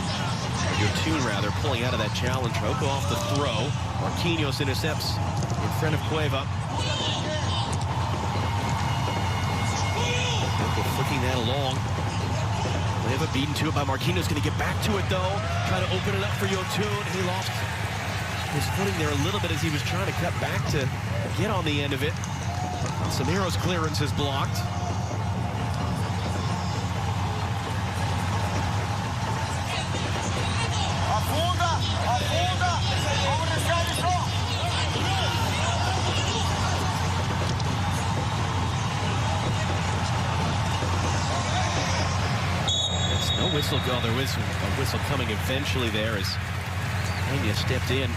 Yotun rather, pulling out of that challenge. Rocco off the throw. Marquinhos intercepts in front of Cueva. Flicking that along. Leva beaten to it by Marquinhos. Going to get back to it though. Trying to open it up for Yotun. He lost his footing there a little bit as he was trying to cut back to get on the end of it. Samiro's clearance is blocked. Whistle go. There was a whistle coming eventually there as Peña stepped in.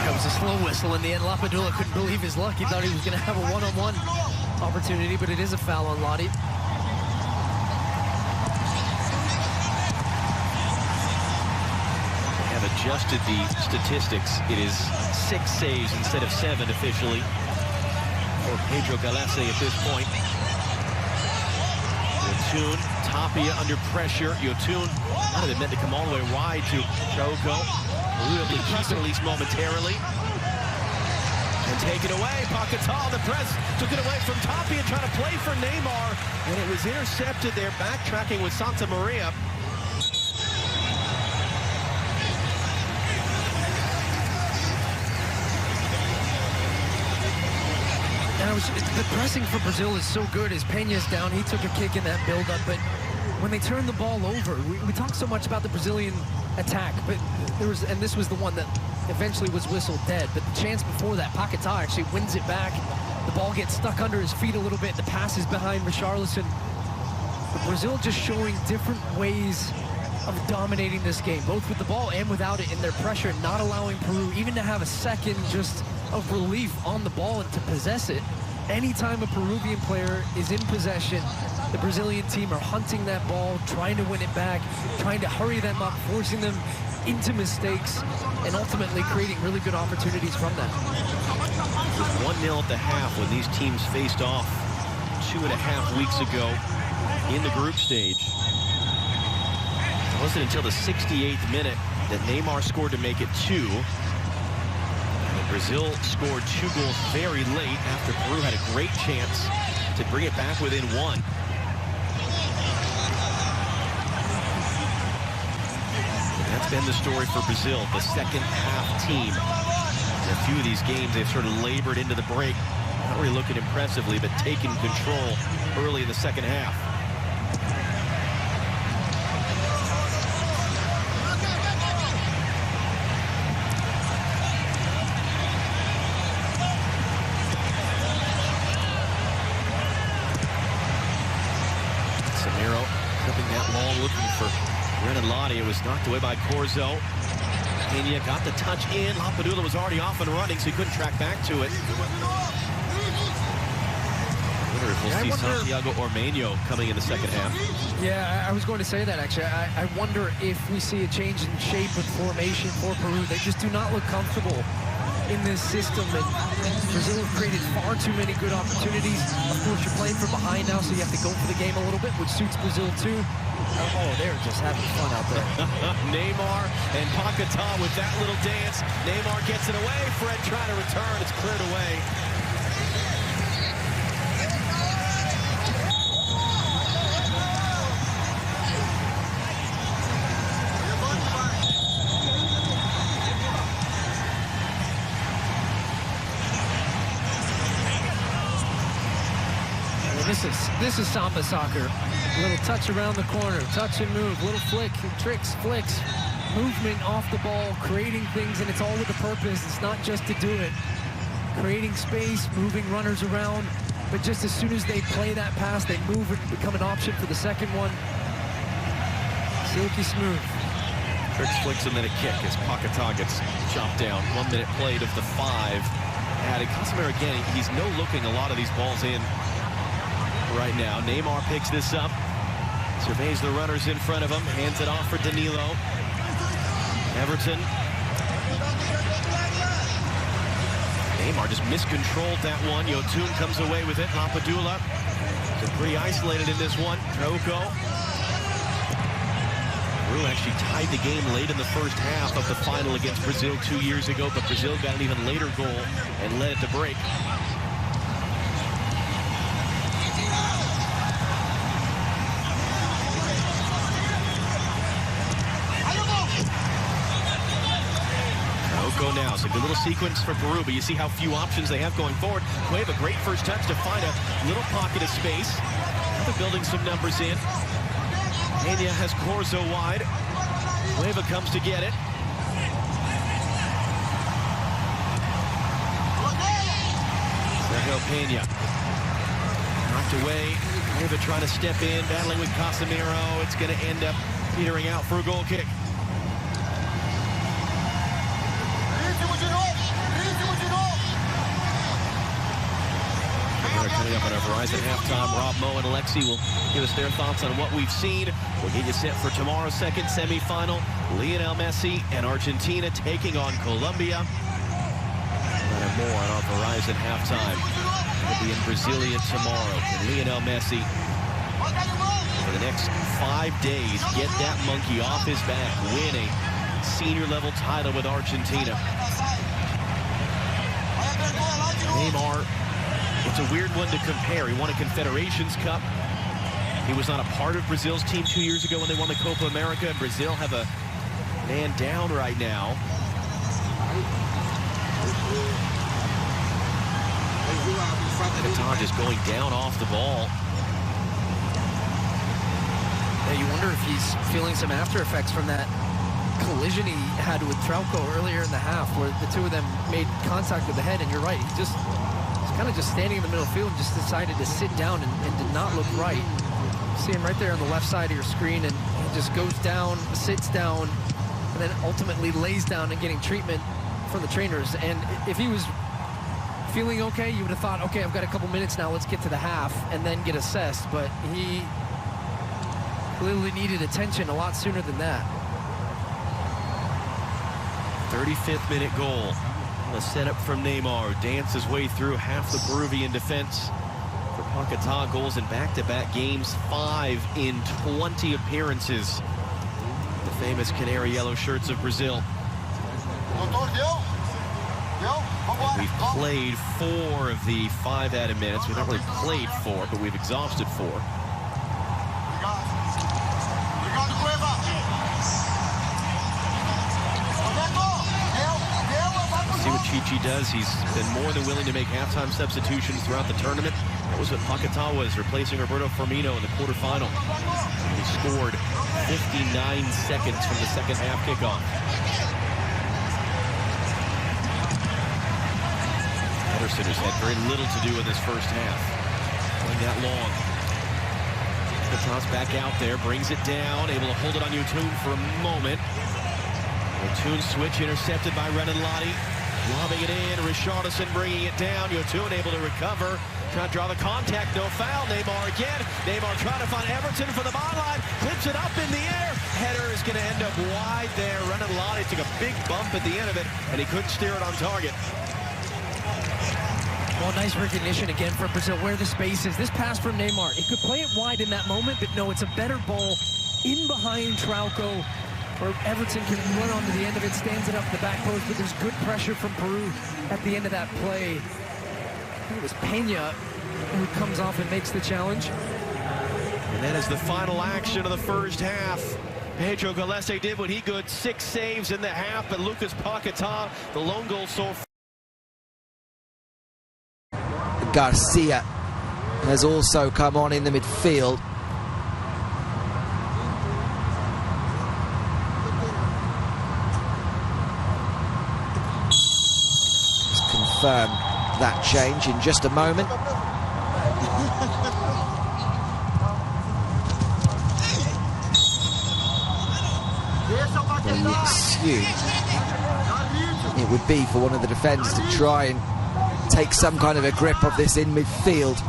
That was a slow whistle in the end. Lapadula couldn't believe his luck. He thought he was going to have a one-on-one opportunity, but it is a foul on Lodi. They have adjusted the statistics. It is 6 saves instead of 7 officially for Pedro Gallese at this point. Yotun, Tapia under pressure. Yotun might have been meant to come all the way wide to Chauco. Able to keep it at least momentarily. And take it away. Paquetá, the press, took it away from Tapia, trying to play for Neymar. And it was intercepted there, backtracking with Santa Maria. And the pressing for Brazil is so good as Peña's down. He took a kick in that build-up, but when they turned the ball over, we talk so much about the Brazilian attack, but this was the one that eventually was whistled dead, but the chance before that, Paquetá actually wins it back. The ball gets stuck under his feet a little bit. The pass is behind Richarlison. But Brazil just showing different ways of dominating this game, both with the ball and without it in their pressure, not allowing Peru even to have a second just of relief on the ball and to possess it. Anytime a Peruvian player is in possession, the Brazilian team are hunting that ball, trying to win it back, trying to hurry them up, forcing them into mistakes, and ultimately creating really good opportunities from that. It was 1-0 at the half when these teams faced off 2.5 weeks ago in the group stage. It wasn't until the 68th minute that Neymar scored to make it 2. And Brazil scored 2 goals very late after Peru had a great chance to bring it back within 1. That's been the story for Brazil, the second half team. In a few of these games, they've sort of labored into the break. Not really looking impressively, but taking control early in the second half. Samiro clipping that long, looking for Renan Lodi. It was knocked away by Corzo. Pena got the touch in. Lapadula was already off and running, so he couldn't track back to it. I wonder if we'll see Santiago Ormeño coming in the second half. Yeah, I was going to say that, actually. I wonder if we see a change in shape with formation for Peru. They just do not look comfortable in this system, and Brazil have created far too many good opportunities. Of course, you're playing from behind now, so you have to go for the game a little bit, which suits Brazil too. Oh, they're just having fun out there. Neymar and Paquetá with that little dance. Neymar gets it away. Fred trying to return. It's cleared away. This is Samba soccer. A little touch around the corner, touch and move, little flick, tricks, flicks, movement off the ball, creating things, and it's all with a purpose. It's not just to do it. Creating space, moving runners around, but just as soon as they play that pass, they move and become an option for the second one. Silky smooth. Tricks, flicks, and then a kick as Paquetá gets chopped down. 1 minute played of the 5. Added Casemiro again, he's no-looking a lot of these balls in right now. Neymar picks this up, surveys the runners in front of him, hands it off for Danilo. Everton. Neymar just miscontrolled that one. Yotun comes away with it. Lapadula is pretty isolated in this one. Trauco. Peru actually tied the game late in the first half of the final against Brazil 2 years ago, but Brazil got an even later goal and led it to break. Now, it's a good little sequence for Peru, but you see how few options they have going forward. Cueva, great first touch to find a little pocket of space. They're building some numbers in. Pena has Corzo wide. Cueva comes to get it. Sergio Pena. Knocked away. Cueva trying to step in, battling with Casemiro. It's going to end up petering out for a goal kick. Coming up on our Verizon halftime, Rob, Mo, and Alexi will give us their thoughts on what we've seen. We'll get you set for tomorrow's second semifinal. Lionel Messi and Argentina taking on Colombia. And more on our Verizon halftime. We'll be in Brasilia tomorrow. And Lionel Messi, for the next 5 days, get that monkey off his back, win a senior-level title with Argentina. Neymar, it's a weird one to compare. He won a Confederations Cup. He was not a part of Brazil's team 2 years ago when they won the Copa America. And Brazil have a man down right now. Paquetá just going down off the ball. you wonder if he's feeling some after effects from that collision he had with Trauco earlier in the half, where the two of them made contact with the head. And you're right, he's kind of just standing in the middle field and just decided to sit down and did not look right. You see him right there on the left side of your screen, and he just goes down, sits down, and then ultimately lays down and getting treatment from the trainers. And if he was feeling okay, you would have thought, okay, I've got a couple minutes now, let's get to the half and then get assessed. But he clearly needed attention a lot sooner than that. 35th minute goal. The setup from Neymar, dances his way through half the Peruvian defense. For Paquetá, goals in back-to-back games, 5 in 20 appearances. The famous canary yellow shirts of Brazil. We've played 4 of the 5 added minutes. We've not really played 4, but we've exhausted 4. See what Chichi does. He's been more than willing to make halftime substitutions throughout the tournament. That was what Paquetá was, replacing Roberto Firmino in the quarterfinal. He scored 59 seconds from the second half kickoff. Ederson has had very little to do in this first half. Playing that long. Paquetá's back out there, brings it down, able to hold it on Nilton for a moment. Nilton switch intercepted by Renan Lottie. Lobbing it in, Richarlison bringing it down. Nilton able to recover. Trying to draw the contact, no foul. Neymar again. Neymar trying to find Everton for the byline. Clips it up in the air. Header is going to end up wide there. Renan Lottie took a big bump at the end of it, and he couldn't steer it on target. Well, nice recognition again from Brazil where the space is. This pass from Neymar, he could play it wide in that moment, but no, it's a better ball in behind Trauco, where Everton can run onto the end of it, stands it up the back post, but there's good pressure from Peru at the end of that play. I think it was Peña who comes off and makes the challenge. And that is the final action of the first half. Pedro Gallese did what he could, 6 saves in the half, but Lucas Paquetá, the lone goal so far. Garcia has also come on in the midfield. Let's confirm that change in just a moment. Well, you assume it would be for one of the defenders to try and take some kind of a grip of this in midfield.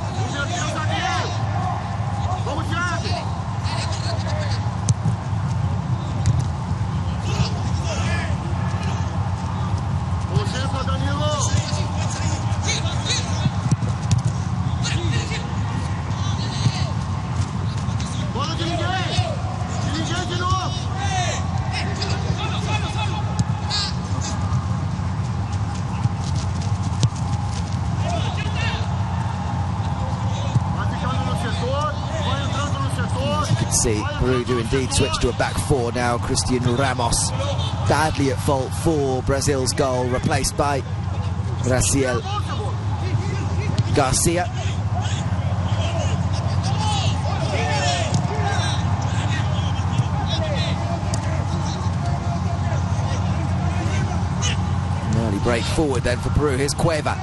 Peru do indeed switch to a back 4 now. Cristiano Ramos badly at fault for Brazil's goal, replaced by Graciel Garcia. An early break forward then for Peru. Here's Cueva.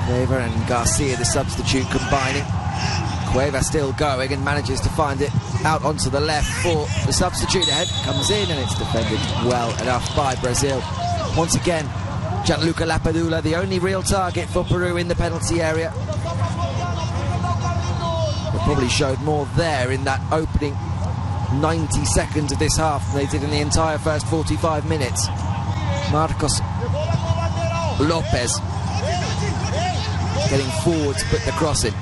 Cueva and Garcia, the substitute, combining. Cueva still going and manages to find it out onto the left for the substitute. The head comes in and it's defended well enough by Brazil. Once again, Gianluca Lapadula, the only real target for Peru in the penalty area. They probably showed more there in that opening 90 seconds of this half than they did in the entire first 45 minutes. Marcos Lopez getting forward to put the cross in.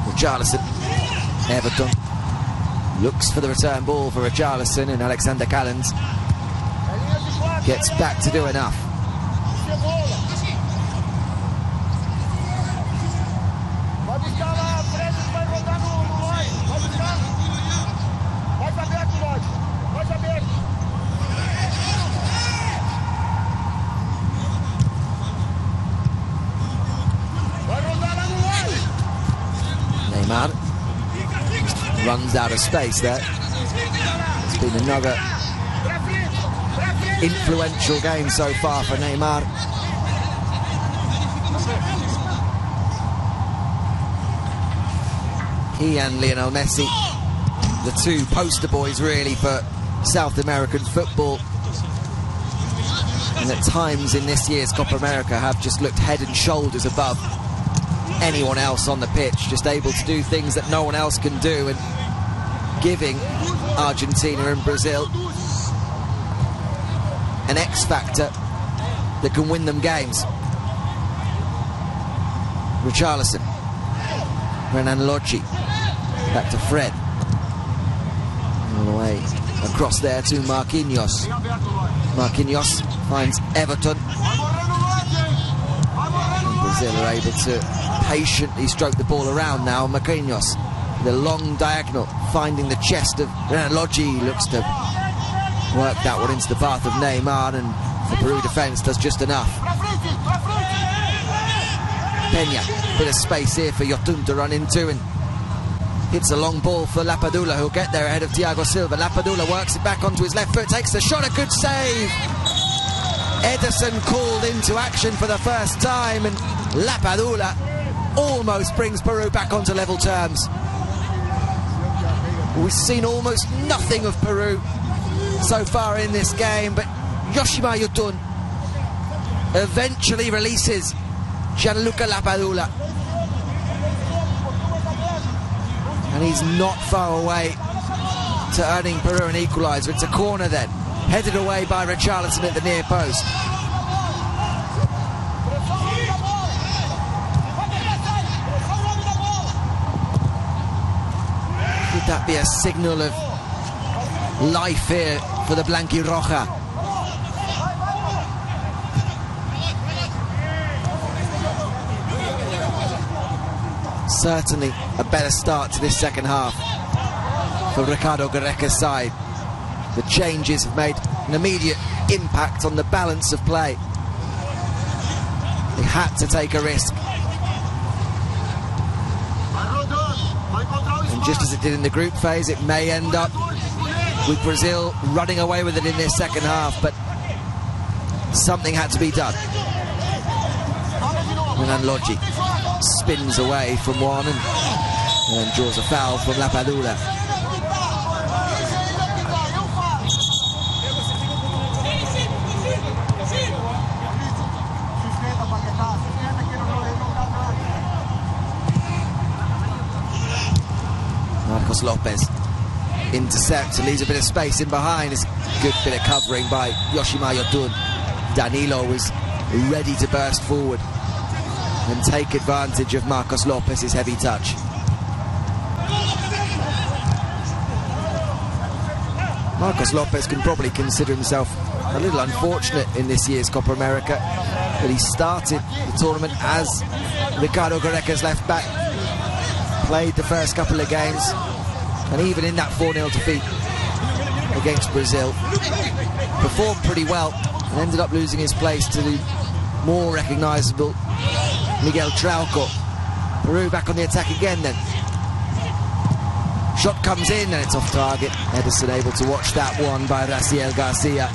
Richarlison, Everton looks for the return ball for Richarlison, and Alexander Callens gets back to do enough. runs out of space there. It's been another influential game so far for Neymar. He and Lionel Messi, the two poster boys really for South American football, and at times in this year's Copa America have just looked head and shoulders above anyone else on the pitch, just able to do things that no one else can do, and giving Argentina and Brazil an X factor that can win them games. Richarlison, Renan Lodge, back to Fred, all the way across there to Marquinhos. Marquinhos finds Everton, and Brazil are able to patiently stroke the ball around now. Marquinhos, the long diagonal, finding the chest of Renan Lodge, looks to work that one into the path of Neymar, and the Peru defence does just enough. Peña, bit of space here for Yotun to run into, and hits a long ball for Lapadula, who'll get there ahead of Thiago Silva. Lapadula works it back onto his left foot, takes the shot, a good save. Ederson called into action for the first time, and Lapadula almost brings Peru back onto level terms. We've seen almost nothing of Peru so far in this game, but Yoshima Yotun eventually releases Gianluca Lapadula, and he's not far away to earning Peru an equaliser. It's a corner then, headed away by Richarlison at the near post. Could that be a signal of life here for the Blanquirroja? Certainly a better start to this second half for Ricardo Gareca's side. The changes have made an immediate impact on the balance of play. They had to take a risk, and just as it did in the group phase, it may end up with Brazil running away with it in this second half, but something had to be done. Renan Lodge spins away from one and then draws a foul from Lapadula. Marcos Lopez intercepts and leaves a bit of space in behind. It's a good bit of covering by Yoshima Yotun. Danilo was ready to burst forward and take advantage of Marcos Lopez's heavy touch. Marcos Lopez can probably consider himself a little unfortunate in this year's Copa America, but he started the tournament as Ricardo Gareca's left back, played the first couple of games, and even in that 4-0 defeat against Brazil, performed pretty well and ended up losing his place to the more recognisable Miguel Trauco. Peru back on the attack again then. Shot comes in and it's off target. Ederson able to watch that one by Raciel Garcia.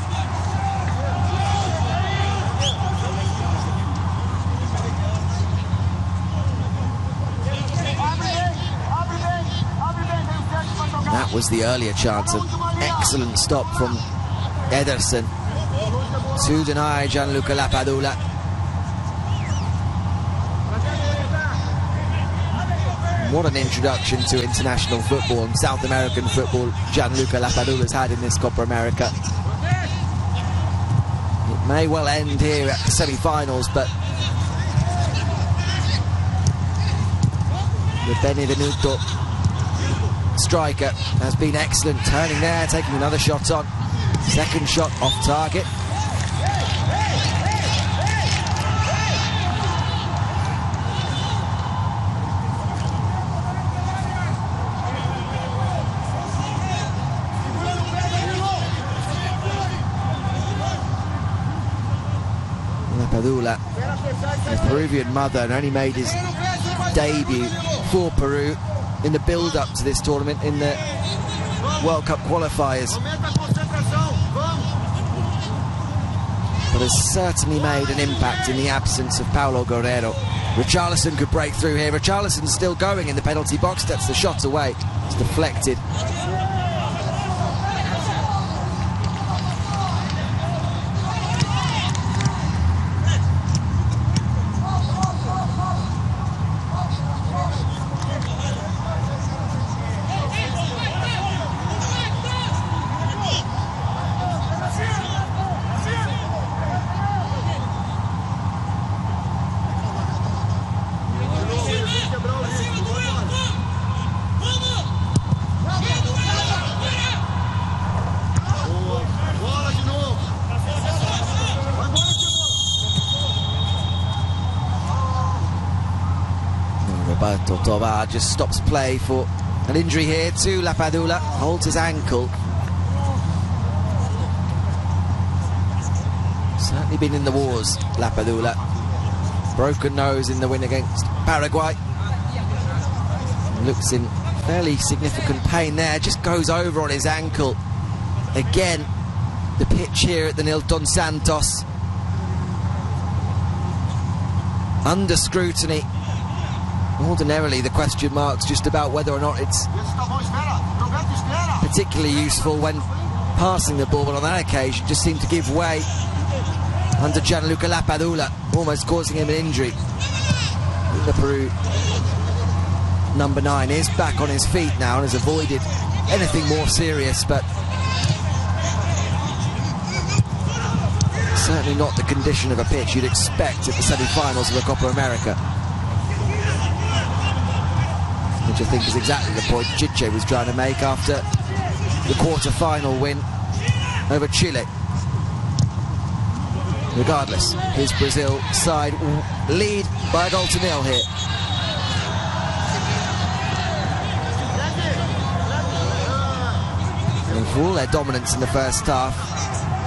That was the earlier chance. An excellent stop from Ederson to deny Gianluca Lapadula. What an introduction to international football and South American football Gianluca Lapadula's had in this Copa America. It may well end here at the semi-finals, but the Benevenuto striker has been excellent, turning there, taking another shot on. Second shot off target. Lapadula, a Peruvian mother, and only made his debut for Peru in the build-up to this tournament in the World Cup qualifiers. But has certainly made an impact in the absence of Paulo Guerrero. Richarlison could break through here. Richarlison's still going in the penalty box. That's the shot away. It's deflected. Roberto Tobar just stops play for an injury here to Lapadula. Holds his ankle. Certainly been in the wars, Lapadula. Broken nose in the win against Paraguay. Looks in fairly significant pain there. Just goes over on his ankle. Again, the pitch here at the Nilton Santos. Under scrutiny. Ordinarily, the question mark's just about whether or not it's particularly useful when passing the ball, but on that occasion just seemed to give way under Gianluca Lapadula, almost causing him an injury. The Peru number 9 is back on his feet now and has avoided anything more serious, but certainly not the condition of a pitch you'd expect at the semi-finals of the Copa America. Which I think is exactly the point Chiche was trying to make after the quarter-final win over Chile. Regardless, his Brazil side lead by a goal to nil here. And for all their dominance in the first half,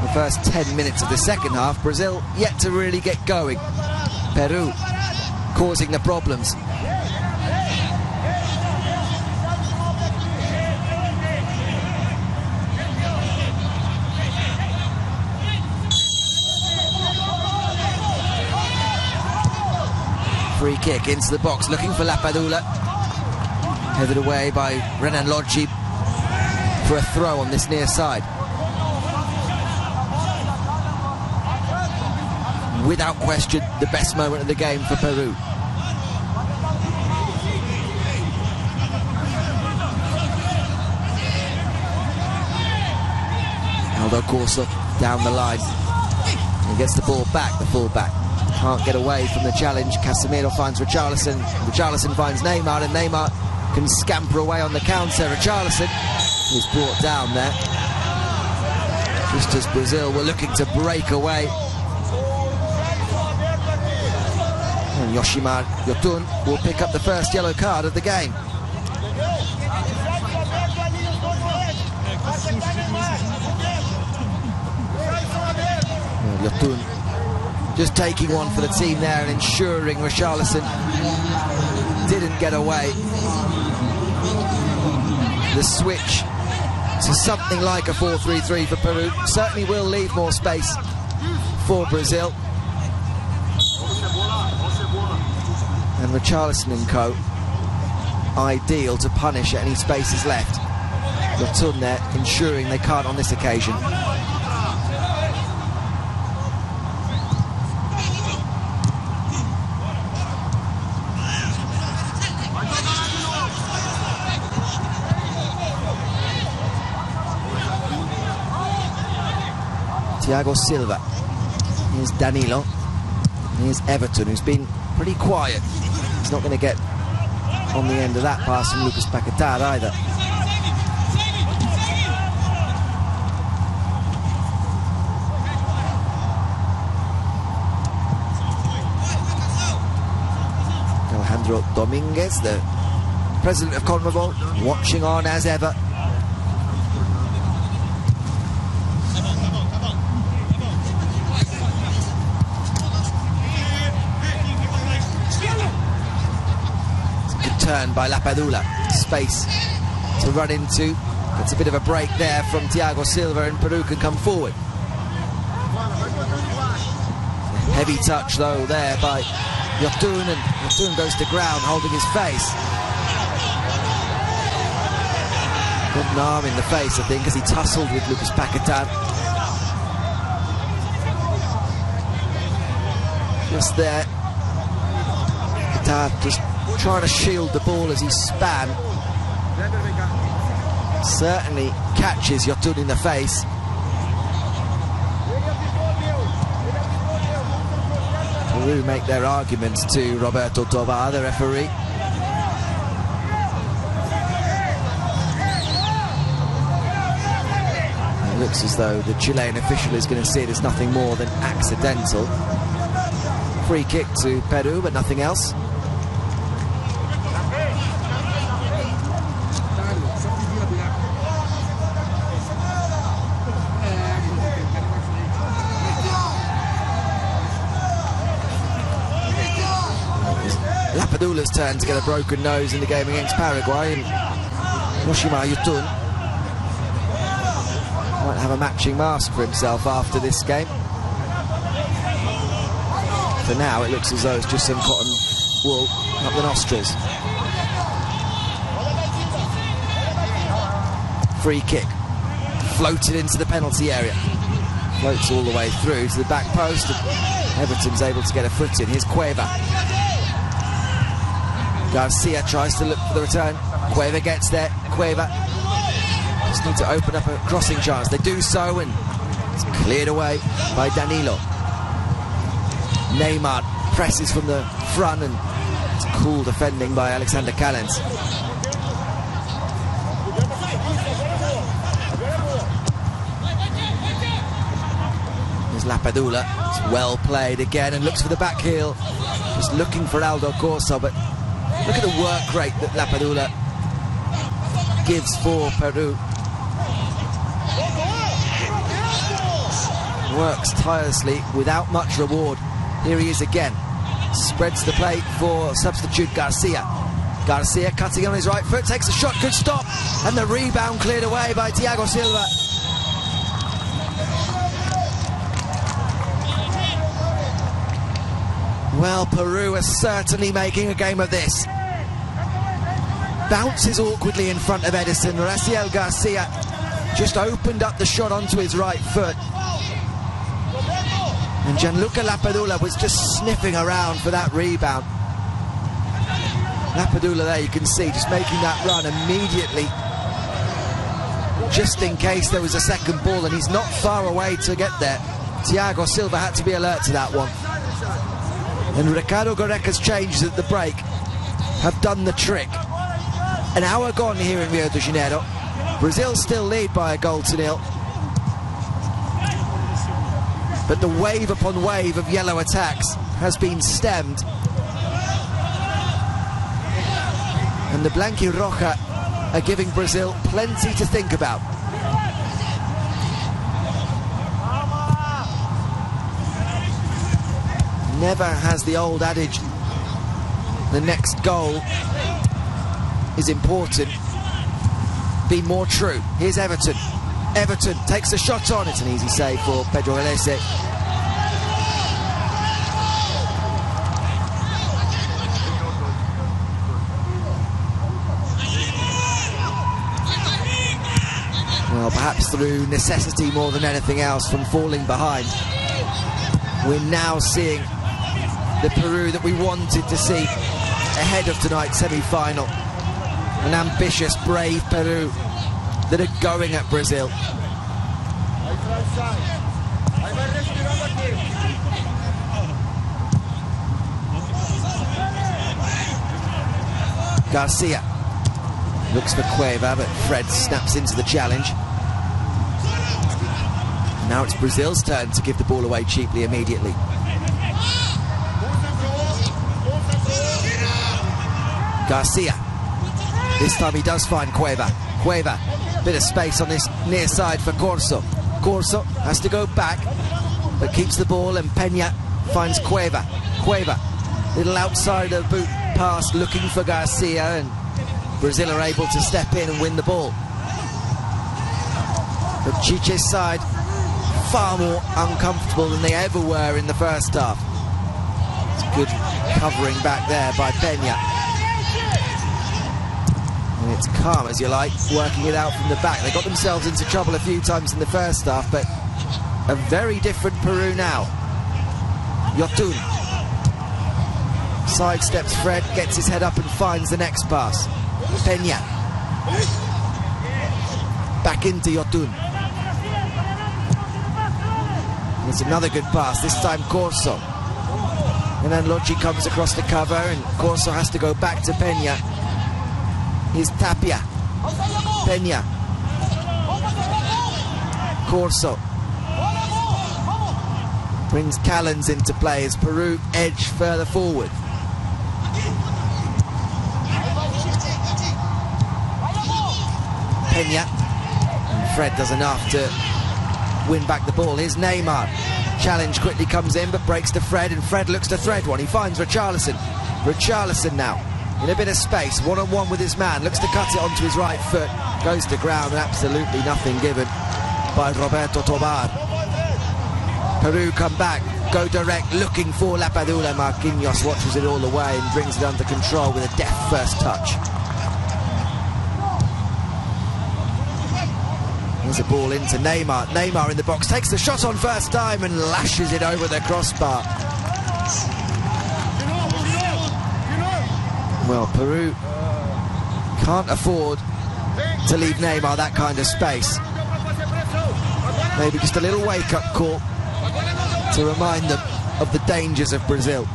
the first 10 minutes of the second half, Brazil yet to really get going. Peru causing the problems. Free kick into the box, looking for Lapadula. Headed away by Renan Lodji for a throw on this near side. Without question, the best moment of the game for Peru. Aldo Corso down the line. He gets the ball back, the full-back. Can't get away from the challenge. Casemiro finds Richarlison. Richarlison finds Neymar, and Neymar can scamper away on the counter. Richarlison is brought down there. Just as Brazil were looking to break away. And Yoshimar Yotun will pick up the first yellow card of the game. Yotun just taking one for the team there and ensuring Richarlison didn't get away. The switch to something like a 4-3-3 for Peru certainly will leave more space for Brazil. And Richarlison and co, ideal to punish any spaces left. Yotun there ensuring they can't on this occasion. Thiago Silva. Here's Danilo. Here's Everton, who's been pretty quiet. He's not going to get on the end of that pass from Lucas Paquetá either. Alejandro Dominguez, the president of CONMEBOL, watching on as ever. Turn by Lapadula, space to run into. It's a bit of a break there from Thiago Silva, and Peru can come forward. Heavy touch though there by Yotun, and Yotun goes to ground holding his face. Got an arm in the face, I think, as he tussled with Lucas Paquetá. Just there. Paquetá just trying to shield the ball as he span. Certainly catches Yotun in the face. Peru make their arguments to Roberto Tobar, the referee. It looks as though the Chilean official is going to see it as nothing more than accidental. Free kick to Peru, but nothing else. Lapadula's turn to get a broken nose in the game against Paraguay, and Yoshima Yotun might have a matching mask for himself after this game. For now, it looks as though it's just some cotton wool up the nostrils. Free kick. Floated into the penalty area. Floats all the way through to the back post, and Everton's able to get a foot in. Here's Cueva. Garcia tries to look for the return. Cueva gets there. Cueva just need to open up a crossing chance. They do so, and it's cleared away by Danilo. Neymar presses from the front, and it's cool defending by Alexander Callens. There's Lapadula. It's well played again, and looks for the back heel. Just looking for Aldo Corso, but look at the work rate that Lapadula gives for Peru. Works tirelessly without much reward. Here he is again. Spreads the plate for substitute Garcia. Garcia cutting on his right foot, takes a shot, good stop, and the rebound cleared away by Thiago Silva. Well, Peru are certainly making a game of this. Bounces awkwardly in front of Edison. Raciel Garcia just opened up the shot onto his right foot. And Gianluca Lapadula was just sniffing around for that rebound. Lapadula there, you can see, just making that run immediately, just in case there was a second ball, and he's not far away to get there. Thiago Silva had to be alert to that one. And Ricardo Gareca's changes at the break have done the trick. An hour gone here in Rio de Janeiro. Brazil still lead by 1-0. But the wave upon wave of yellow attacks has been stemmed. And the Blanquirroja are giving Brazil plenty to think about. Never has the old adage, the next goal is important, been more true. Here's Everton. Everton takes a shot on. It's an easy save for Pedro Velese. Well, perhaps through necessity more than anything else from falling behind, we're now seeing the Peru that we wanted to see ahead of tonight's semi-final. An ambitious, brave Peru that are going at Brazil. Garcia looks for Cueva, but Fred snaps into the challenge. Now it's Brazil's turn to give the ball away cheaply immediately. Garcia. This time he does find Cueva. Cueva, bit of space on this near side for Corso. Corso has to go back, but keeps the ball, and Peña finds Cueva. Cueva, little outside of boot pass looking for Garcia, and Brazil are able to step in and win the ball. But Chiche's side far more uncomfortable than they ever were in the first half. It's good covering back there by Peña. And it's calm, as you like, working it out from the back. They got themselves into trouble a few times in the first half, but a very different Peru now. Yotun sidesteps Fred, gets his head up and finds the next pass. Peña. Back into Yotun. There's another good pass, this time Corso. And then Logi comes across the cover and Corso has to go back to Peña. Here's Tapia. Peña. Corso. Brings Callens into play as Peru edge further forward. Peña. And Fred does enough to win back the ball. Here's Neymar. Challenge quickly comes in but breaks to Fred, and Fred looks to thread one. He finds Richarlison. Richarlison now in a bit of space, one-on-one with his man, looks to cut it onto his right foot, goes to ground, and absolutely nothing given by Roberto Tobar. Peru come back, go direct, looking for Lapadula. Marquinhos watches it all away and brings it under control with a deft first touch. There's a ball into Neymar. Neymar in the box, takes the shot on first time and lashes it over the crossbar. Well, Peru can't afford to leave Neymar that kind of space. Maybe just a little wake-up call to remind them of the dangers of Brazil.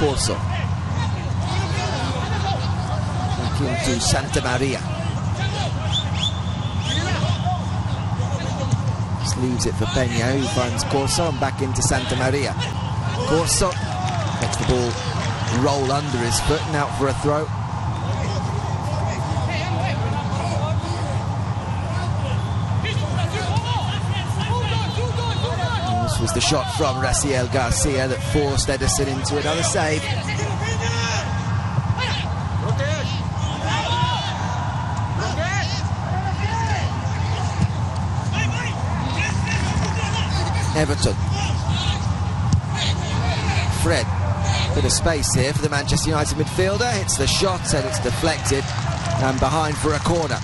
Corso. Back into Santa Maria. Just leaves it for Peña, who finds Corso, and back into Santa Maria. Corso lets the ball roll under his foot and out for a throw. This was the shot from Raciel Garcia that forced Ederson into another save. Everton. Fred. Bit of space here for the Manchester United midfielder. Hits the shot and it's deflected and behind for a corner.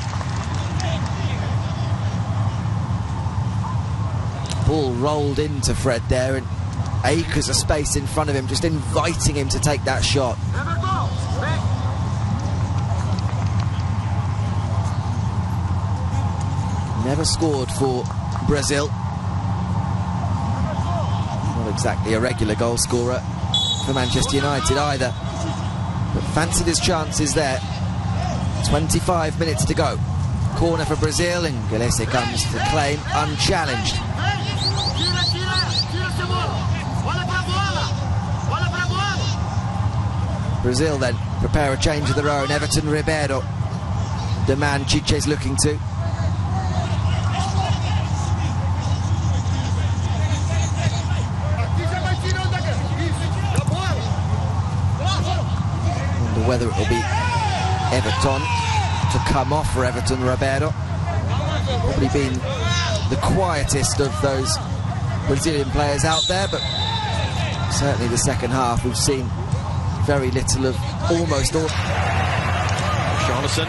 Ball rolled into Fred there and acres of space in front of him, just inviting him to take that shot. Never scored for Brazil. Not exactly a regular goal scorer for Manchester United either, but fancied his chances there. 25 minutes to go. Corner for Brazil and Galese comes to claim unchallenged. Brazil then prepare a change of their own. Everton Ribeiro, the man Chiche's looking to. Wonder whether it will be Everton to come off for Everton Ribeiro. Probably been the quietest of those Brazilian players out there, but certainly the second half we've seen very little of almost all. Richarlison.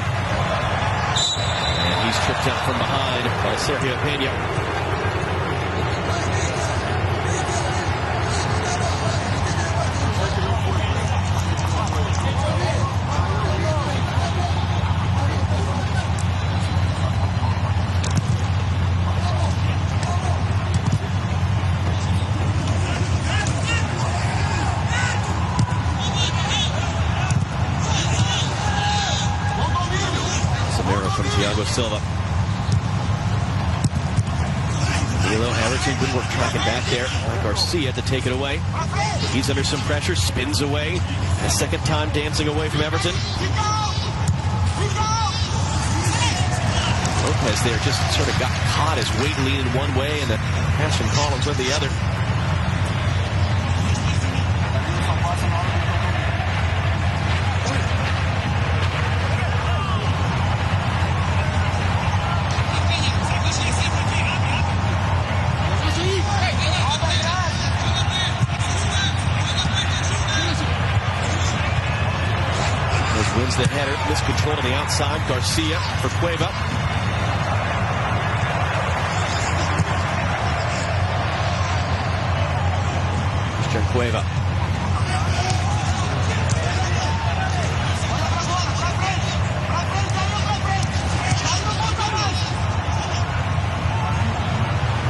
And he's tripped out from behind by Sergio Peña. Silva. Everton good work tracking back there. Garcia to take it away. He's under some pressure, spins away. A second time dancing away from Everton. Lopez there just sort of got caught, his weight leaning one way and the pass from Collins went the other. the header. Miscontrol on the outside. Garcia for Cueva. Christian Cueva.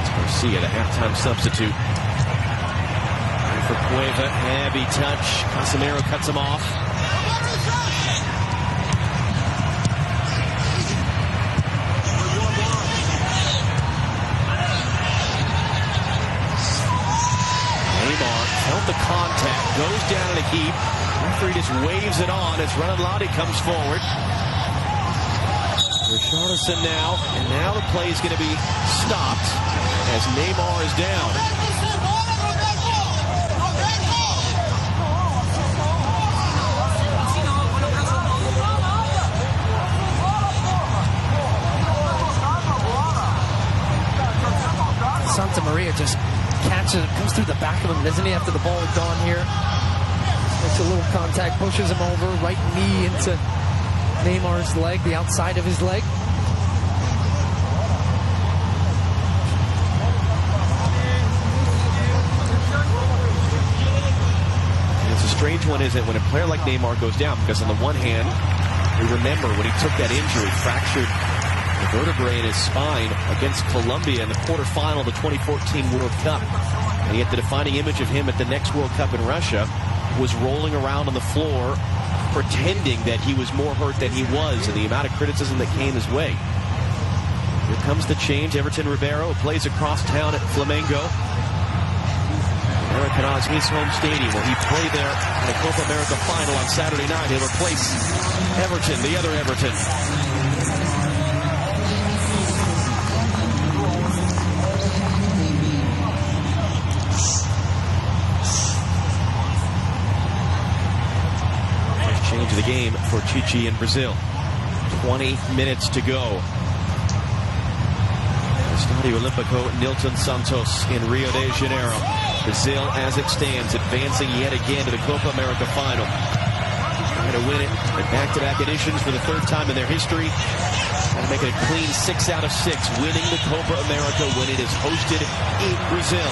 It's Garcia, the halftime substitute. For Cueva, heavy touch. Casemiro cuts him off. Neymar felt the contact, goes down in a heap. Referee just waves it on as Ronaldo comes forward. Richarlison now, and now the play is going to be stopped as Neymar is down. Santa Maria just catches it, comes through the back of him, doesn't he, after the ball is gone here? Makes a little contact, pushes him over, right knee into Neymar's leg, the outside of his leg. It's a strange one, isn't it, when a player like Neymar goes down, because on the one hand, we remember when he took that injury, fractured the vertebrae in his spine against Colombia in the quarterfinal of the 2014 World Cup. And yet the defining image of him at the next World Cup in Russia was rolling around on the floor, pretending that he was more hurt than he was, and the amount of criticism that came his way. Here comes the change. Everton Ribeiro plays across town at Flamengo. Maracanã's his home stadium, where he played there in the Copa America final on Saturday night. He'll replace Everton, the other Everton. Change of the game for Chichi in Brazil. 20 minutes to go. Estadio Olimpico, Nilton, Santos in Rio de Janeiro. Brazil, as it stands, advancing yet again to the Copa America final. Trying to win it in back-to-back editions for the third time in their history. Trying to make it a clean 6 out of 6, winning the Copa America when it is hosted in Brazil.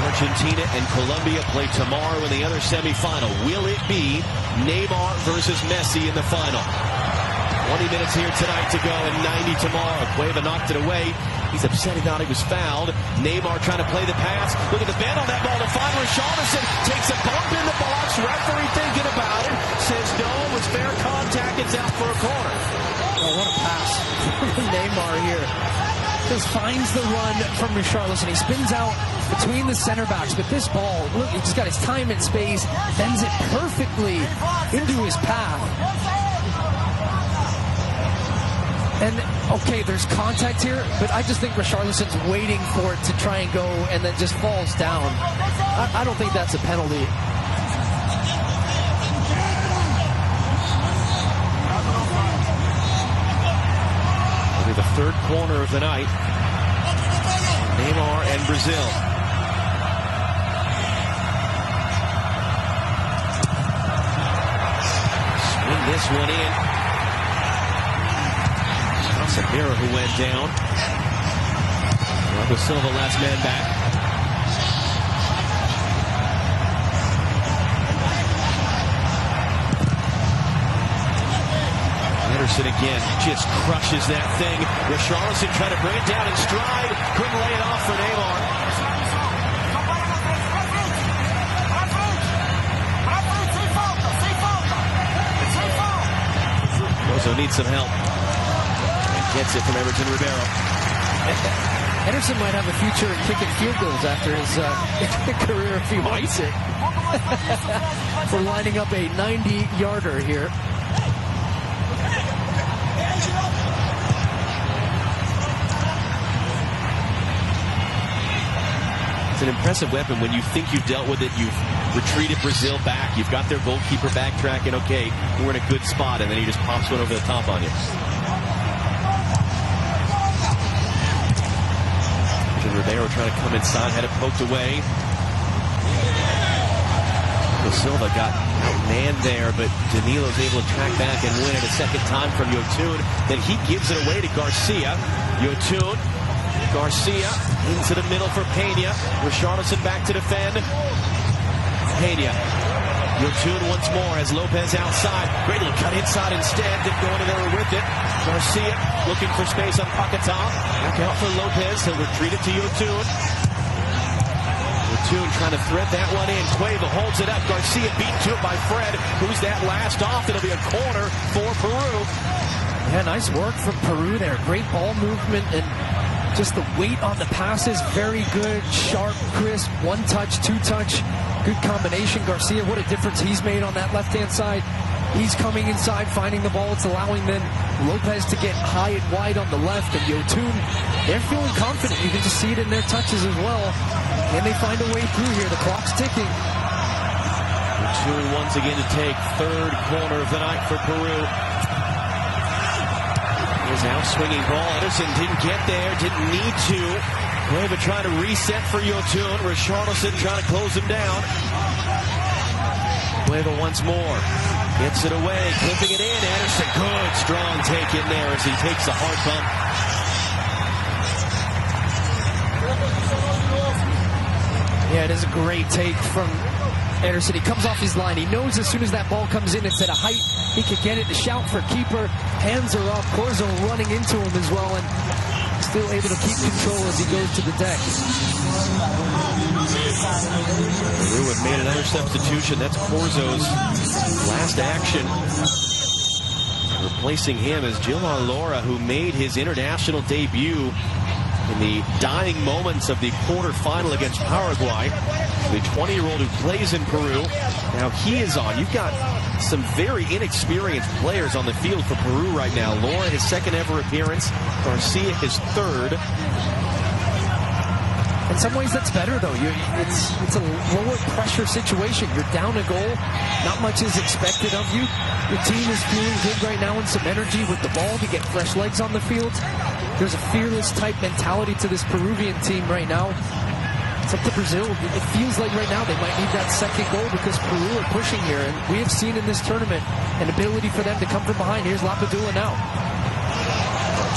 Argentina and Colombia play tomorrow in the other semifinal. Will it be Neymar versus Messi in the final? 20 minutes here tonight to go and 90 tomorrow. Cueva knocked it away. He's upset he thought he was fouled. Neymar trying to play the pass. Look at the bend on that ball to find Richarlison. Takes a bump in the box. Referee thinking about it. Says no, it was fair contact. It's out for a corner. Oh, what a pass. Neymar here. Just finds the run from Richarlison. He spins out between the center backs, but this ball, look, he just got his time and space, bends it perfectly into his path. And, okay, there's contact here, but I just think Richarlison's waiting for it to try and go and then just falls down. I don't think that's a penalty. It'll be the third corner of the night. Neymar and Brazil. Swing this one in. Casemiro who went down. Thiago Silva, last man back. Anderson again just crushes that thing. Richarlison trying to bring it down in stride. Couldn't lay it off for Neymar. Bozo needs some help. Gets it from Everton Ribeiro. Anderson might have a future in kicking field goals after his career if he wants it. We're lining up a 90-yarder here. It's an impressive weapon. When you think you've dealt with it, you've retreated Brazil back, you've got their goalkeeper backtracking, okay, we're in a good spot, and then he just pops one over the top on you. Ribeiro trying to come inside, had it poked away. Thiago Silva got outmanned there, but Danilo's able to track back and win it a second time from Yotun. Then he gives it away to Garcia. Yotun, Garcia into the middle for Pena. Richarlison back to defend. Pena. Yotun once more as Lopez outside. Great little cut inside instead. Didn't go anywhere with it. Garcia looking for space on Paquetá. Back out for Lopez. He'll retreat it to Yotun. Yotun trying to thread that one in. Cueva holds it up. Garcia beaten to it by Fred. Who's that last off? It'll be a corner for Peru. Yeah, nice work from Peru there. Great ball movement and just the weight on the passes. Very good, sharp, crisp. One touch, two touch. Good combination. Garcia, what a difference he's made on that left-hand side. He's coming inside, finding the ball. It's allowing then Lopez to get high and wide on the left. And Yotun, they're feeling confident. You can just see it in their touches as well. And they find a way through here. The clock's ticking. Yotun once again to take third corner of the night for Peru. Here's now swinging ball. Ederson didn't get there, didn't need to. Cueva trying to reset for Yotun. Richarlison trying to close him down. Cueva once more. Gets it away, clipping it in. Ederson, good, strong take in there as he takes a hard bump. Yeah, it is a great take from Ederson. He comes off his line. He knows as soon as that ball comes in, it's at a height. He could get it to shout for keeper. Hands are up. Corzo running into him as well, and still able to keep control as he goes to the deck. Peru have made another substitution. That's Corzo's last action. Replacing him is Gilmar Lora, who made his international debut in the dying moments of the quarterfinal against Paraguay. The 20-year-old who plays in Peru. Now he is on. You've got some very inexperienced players on the field for Peru right now. Lora, his second ever appearance. Garcia, his third. In some ways, that's better, though. It's a lower pressure situation. You're down a goal. Not much is expected of you. Your team is feeling good right now and some energy with the ball to get fresh legs on the field. There's a fearless type mentality to this Peruvian team right now. It's up to Brazil. It feels like right now they might need that second goal because Peru are pushing here. And we have seen in this tournament an ability for them to come from behind. Here's Lapadula now.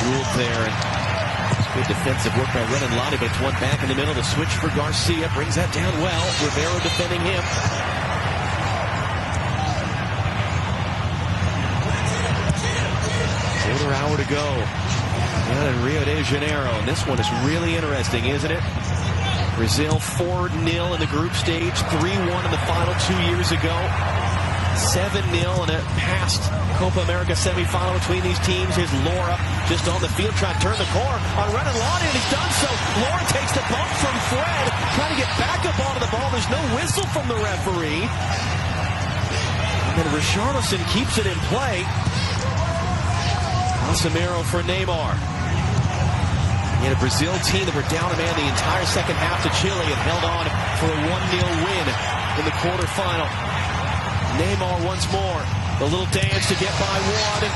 Jeweled there. And good defensive work by Renan Lani, but it's one back in the middle. The switch for Garcia brings that down well. Rivero defending him. Quarter hour to go. Down in Rio de Janeiro. And this one is really interesting, isn't it? Brazil 4-0 in the group stage, 3-1 in the final 2 years ago, 7-0 in a past Copa America semifinal between these teams. Here's Lora just on the field trying to turn the corner on Renan Lani, and he's done so. Lora takes the bump from Fred, trying to get back up onto the ball. There's no whistle from the referee. And Richarlison keeps it in play. Casemiro for Neymar. In a Brazil team that were down a man the entire second half to Chile and held on for a 1-0 win in the quarterfinal. Neymar once more. The little dance to get by one.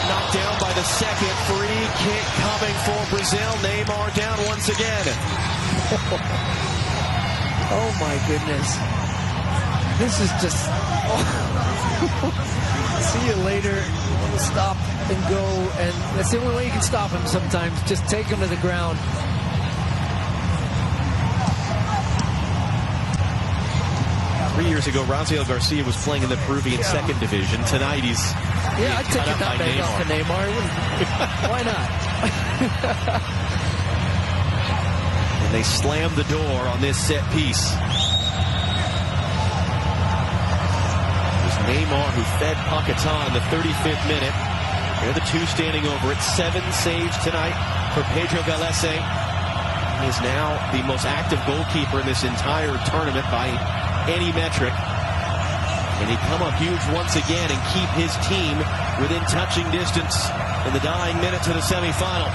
Knocked down by the second. Free kick coming for Brazil. Neymar down once again. Oh my goodness. This is just... See you later. Stop and go, and that's the only way you can stop him sometimes. Just take him to the ground. Three years ago, Raziel Garcia was playing in the Peruvian second division. Tonight he's I'd take it that bag off to Neymar. Why not? And they slammed the door on this set piece. Neymar, who fed Paquetá in the 35th minute. They're the two standing over it. 7 saves tonight for Pedro Galese. He is now the most active goalkeeper in this entire tournament by any metric. And he come up huge once again and keep his team within touching distance in the dying minutes of the semifinal.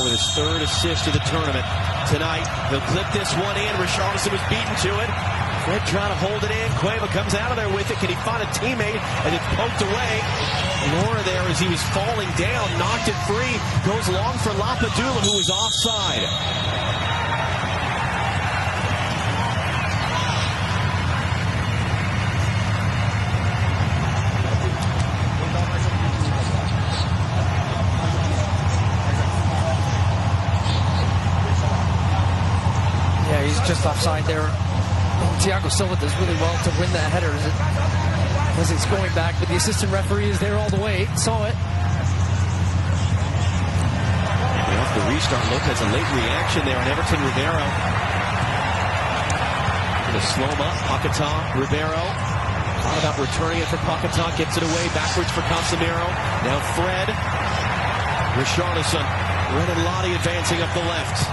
With his third assist of the tournament tonight. He'll clip this one in. Richarlison was beaten to it. Fred trying to hold it in. Cueva comes out of there with it. Can he find a teammate? And it's poked away. Nora there as he was falling down, knocked it free. Goes long for Lapadula, who was offside. He's just offside there. Thiago Silva does really well to win that header as it's going back, but the assistant referee is there all the way. Saw it. Off the restart, Lopez, a late reaction there on Everton Ribeiro. Gonna slow him up. Paquetá, Ribeiro. Thought about returning it for Paquetá. Gets it away backwards for Casemiro. Now Fred. Richarlison. Renan Lodi advancing up the left.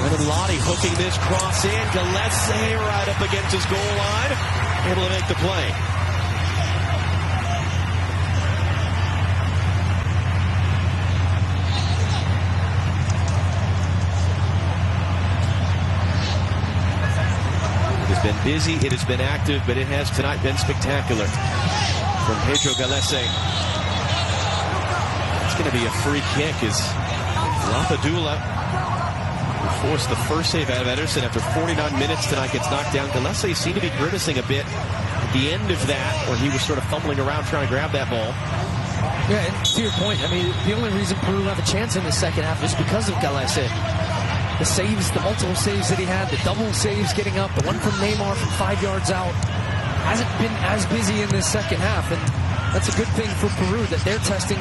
Renan Lodi hooking this cross in. Gillespie right up against his goal line. Able to make the play. It has been busy, it has been active, but it has tonight been spectacular. From Pedro Gillespie. It's going to be a free kick as Lapadula forced the first save out of Ederson after 49 minutes tonight, gets knocked down. Gillespie seemed to be grimacing a bit at the end of that, where he was sort of fumbling around trying to grab that ball. Yeah, and to your point, I mean, the only reason Peru have a chance in the second half is because of Gillespie. The saves, the multiple saves that he had, the double saves getting up, the one from Neymar from 5 yards out, hasn't been as busy in this second half, and that's a good thing for Peru that they're testing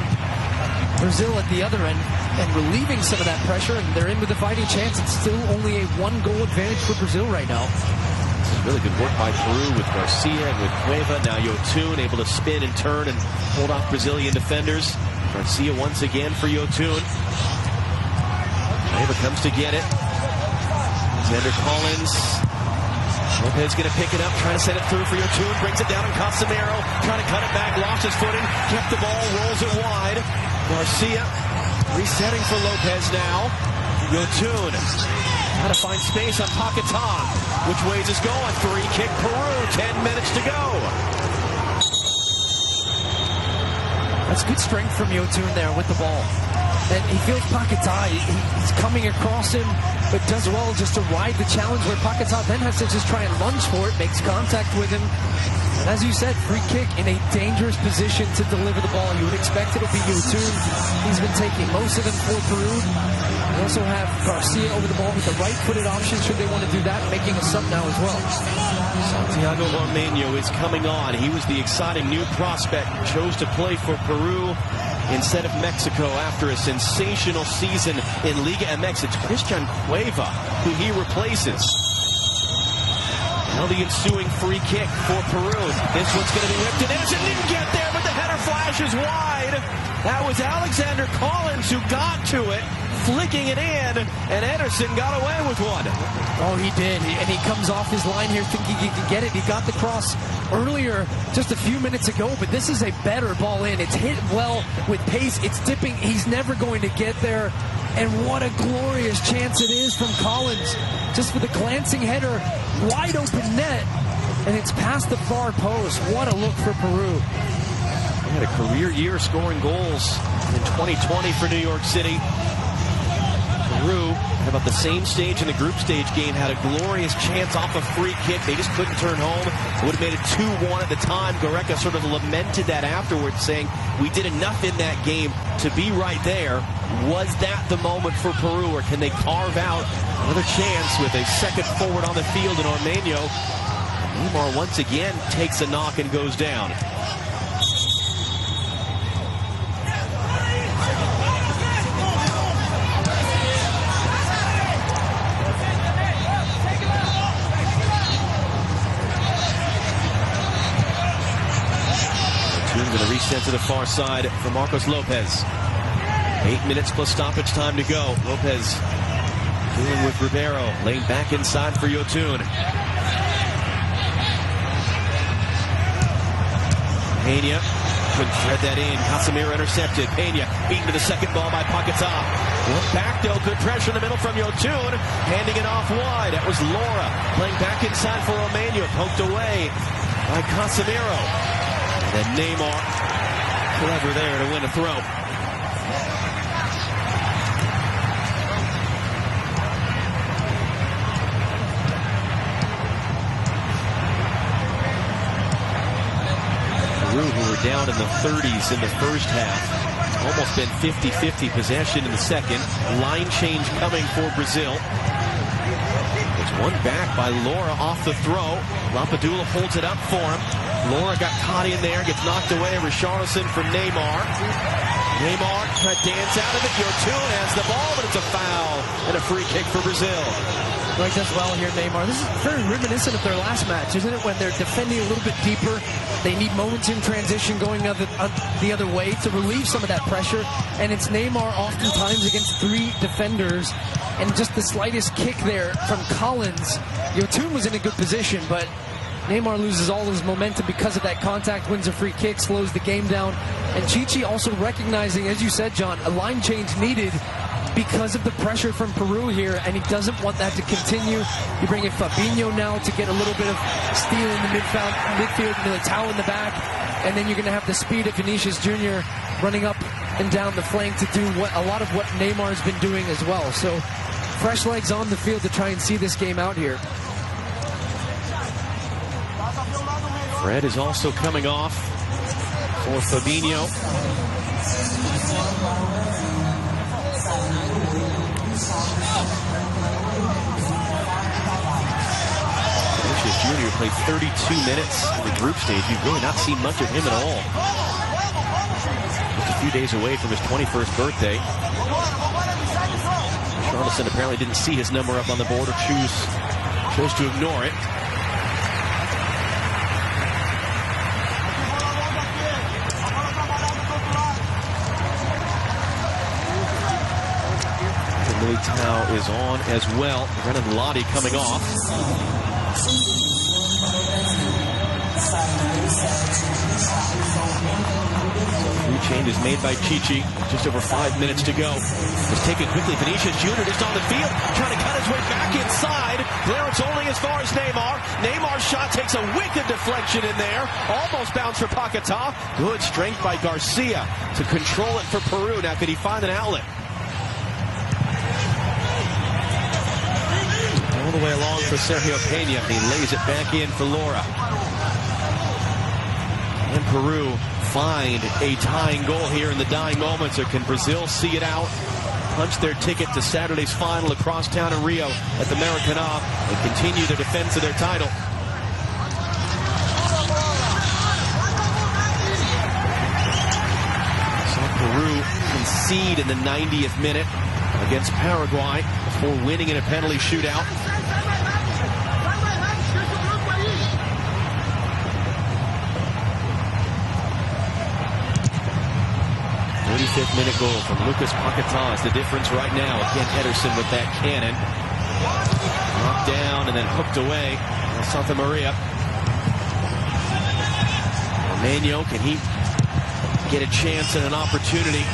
Brazil at the other end and relieving some of that pressure, and they're in with a fighting chance. It's still only a 1-goal advantage for Brazil right now. This is really good work by Peru with Garcia and with Cueva. Now Yotun able to spin and turn and hold off Brazilian defenders. Garcia once again for Yotun. Cueva comes to get it. Alexander Collins. Lopez going to pick it up, trying to send it through for Yotun. Brings it down on Casemiro. Trying to cut it back, lost his footing. Kept the ball, rolls it wide. Garcia resetting for Lopez now. Yotun how to find space on Paquetá. Which way is this going? Free kick Peru. 10 minutes to go. That's good strength from Yotun there with the ball. And he feels Paquetá. He's coming across him, but does well just to ride the challenge, where Paquetá then has to just try and lunge for it, makes contact with him. And as you said, free kick in a dangerous position to deliver the ball. You would expect it'll be Yotun. He's been taking most of them for Peru. They also have Garcia over the ball with the right-footed option should they want to do that, making a sub now as well. Santiago Ormeño is coming on. He was the exciting new prospect, chose to play for Peru instead of Mexico after a sensational season in Liga MX. It's Christian Cueva who he replaces. Now the ensuing free kick for Peru. This one's going to be whipped, and Ederson didn't get there, but the header flashes wide. That was Alexander Collins who got to it, flicking it in, and Ederson got away with one. Oh, he did, and he comes off his line here thinking he can get it. He got the cross earlier, just a few minutes ago, but this is a better ball in. It's hit well with pace. It's dipping. He's never going to get there. And what a glorious chance it is from Collins. Just for the glancing header, wide open net, and it's past the far post. What a look for Peru. He had a career year scoring goals in 2020 for New York City. Peru, at about the same stage in the group stage game, had a glorious chance off a free kick. They just couldn't turn home. Would have made it 2-1 at the time. Gareca sort of lamented that afterwards, saying, we did enough in that game to be right there. Was that the moment for Peru, or can they carve out another chance with a second forward on the field in Ormeño? Neymar once again takes a knock and goes down. Going to reset to the far side for Marcos Lopez. 8 minutes plus stoppage time to go. Lopez dealing with Ribeiro. Laying back inside for Yotun. Peña couldn't thread that in. Casemiro intercepted. Peña beaten to the second ball by Paquetá. Look back though, good pressure in the middle from Yotun. Handing it off wide. That was Laura playing back inside for Romano. Poked away by Casemiro. And then Neymar, clever there to win a throw. Peru, who were down in the 30s in the first half. Almost been 50-50 possession in the second. Line change coming for Brazil. It's one back by Laura off the throw. Lampadula holds it up for him. Laura got caught in there, gets knocked away. Richarlison for Neymar. Neymar trying to dance out of it. Yotun has the ball, but it's a foul and a free kick for Brazil. Right, does well here, Neymar. This is very reminiscent of their last match, isn't it? When they're defending a little bit deeper, they need moments in transition going the other way to relieve some of that pressure. And it's Neymar oftentimes against three defenders, and just the slightest kick there from Collins. Yotun was in a good position, but Neymar loses all his momentum because of that contact, wins a free kick, slows the game down. And Chichi also recognizing, as you said, John, a line change needed because of the pressure from Peru here, and he doesn't want that to continue. You bring in Fabinho now to get a little bit of steal in the midfield, Militao in the back, and then you're going to have the speed of Vinicius Jr. running up and down the flank to do a lot of what Neymar's been doing as well. So fresh legs on the field to try and see this game out here. Fred is also coming off for Fabinho. Vinicius Jr. played 32 minutes in the group stage. You've really not seen much of him at all. Just a few days away from his 21st birthday. Charleston apparently didn't see his number up on the board or chose to ignore it. Militao is on as well. Renan Lodi coming off. Few changes made by Chichi. Just over 5 minutes to go. It's taken quickly. Vinicius Jr. just on the field, trying to cut his way back inside. Clearance only as far as Neymar. Neymar's shot takes a wicked deflection in there. Almost bounced for Paquetá. Good strength by Garcia to control it for Peru. Now, could he find an outlet? All the way along for Sergio Peña. He lays it back in for Laura. And Peru find a tying goal here in the dying moments, or can Brazil see it out, punch their ticket to Saturday's final across town in Rio at the Maracanã, and continue their defense of their title? So Peru concede in the 90th minute against Paraguay before winning in a penalty shootout. 35th minute goal from Lucas Paquetá is the difference right now. Again, Ederson with that cannon. Knocked down and then hooked away. Santa Maria. Romano, can he get a chance and an opportunity?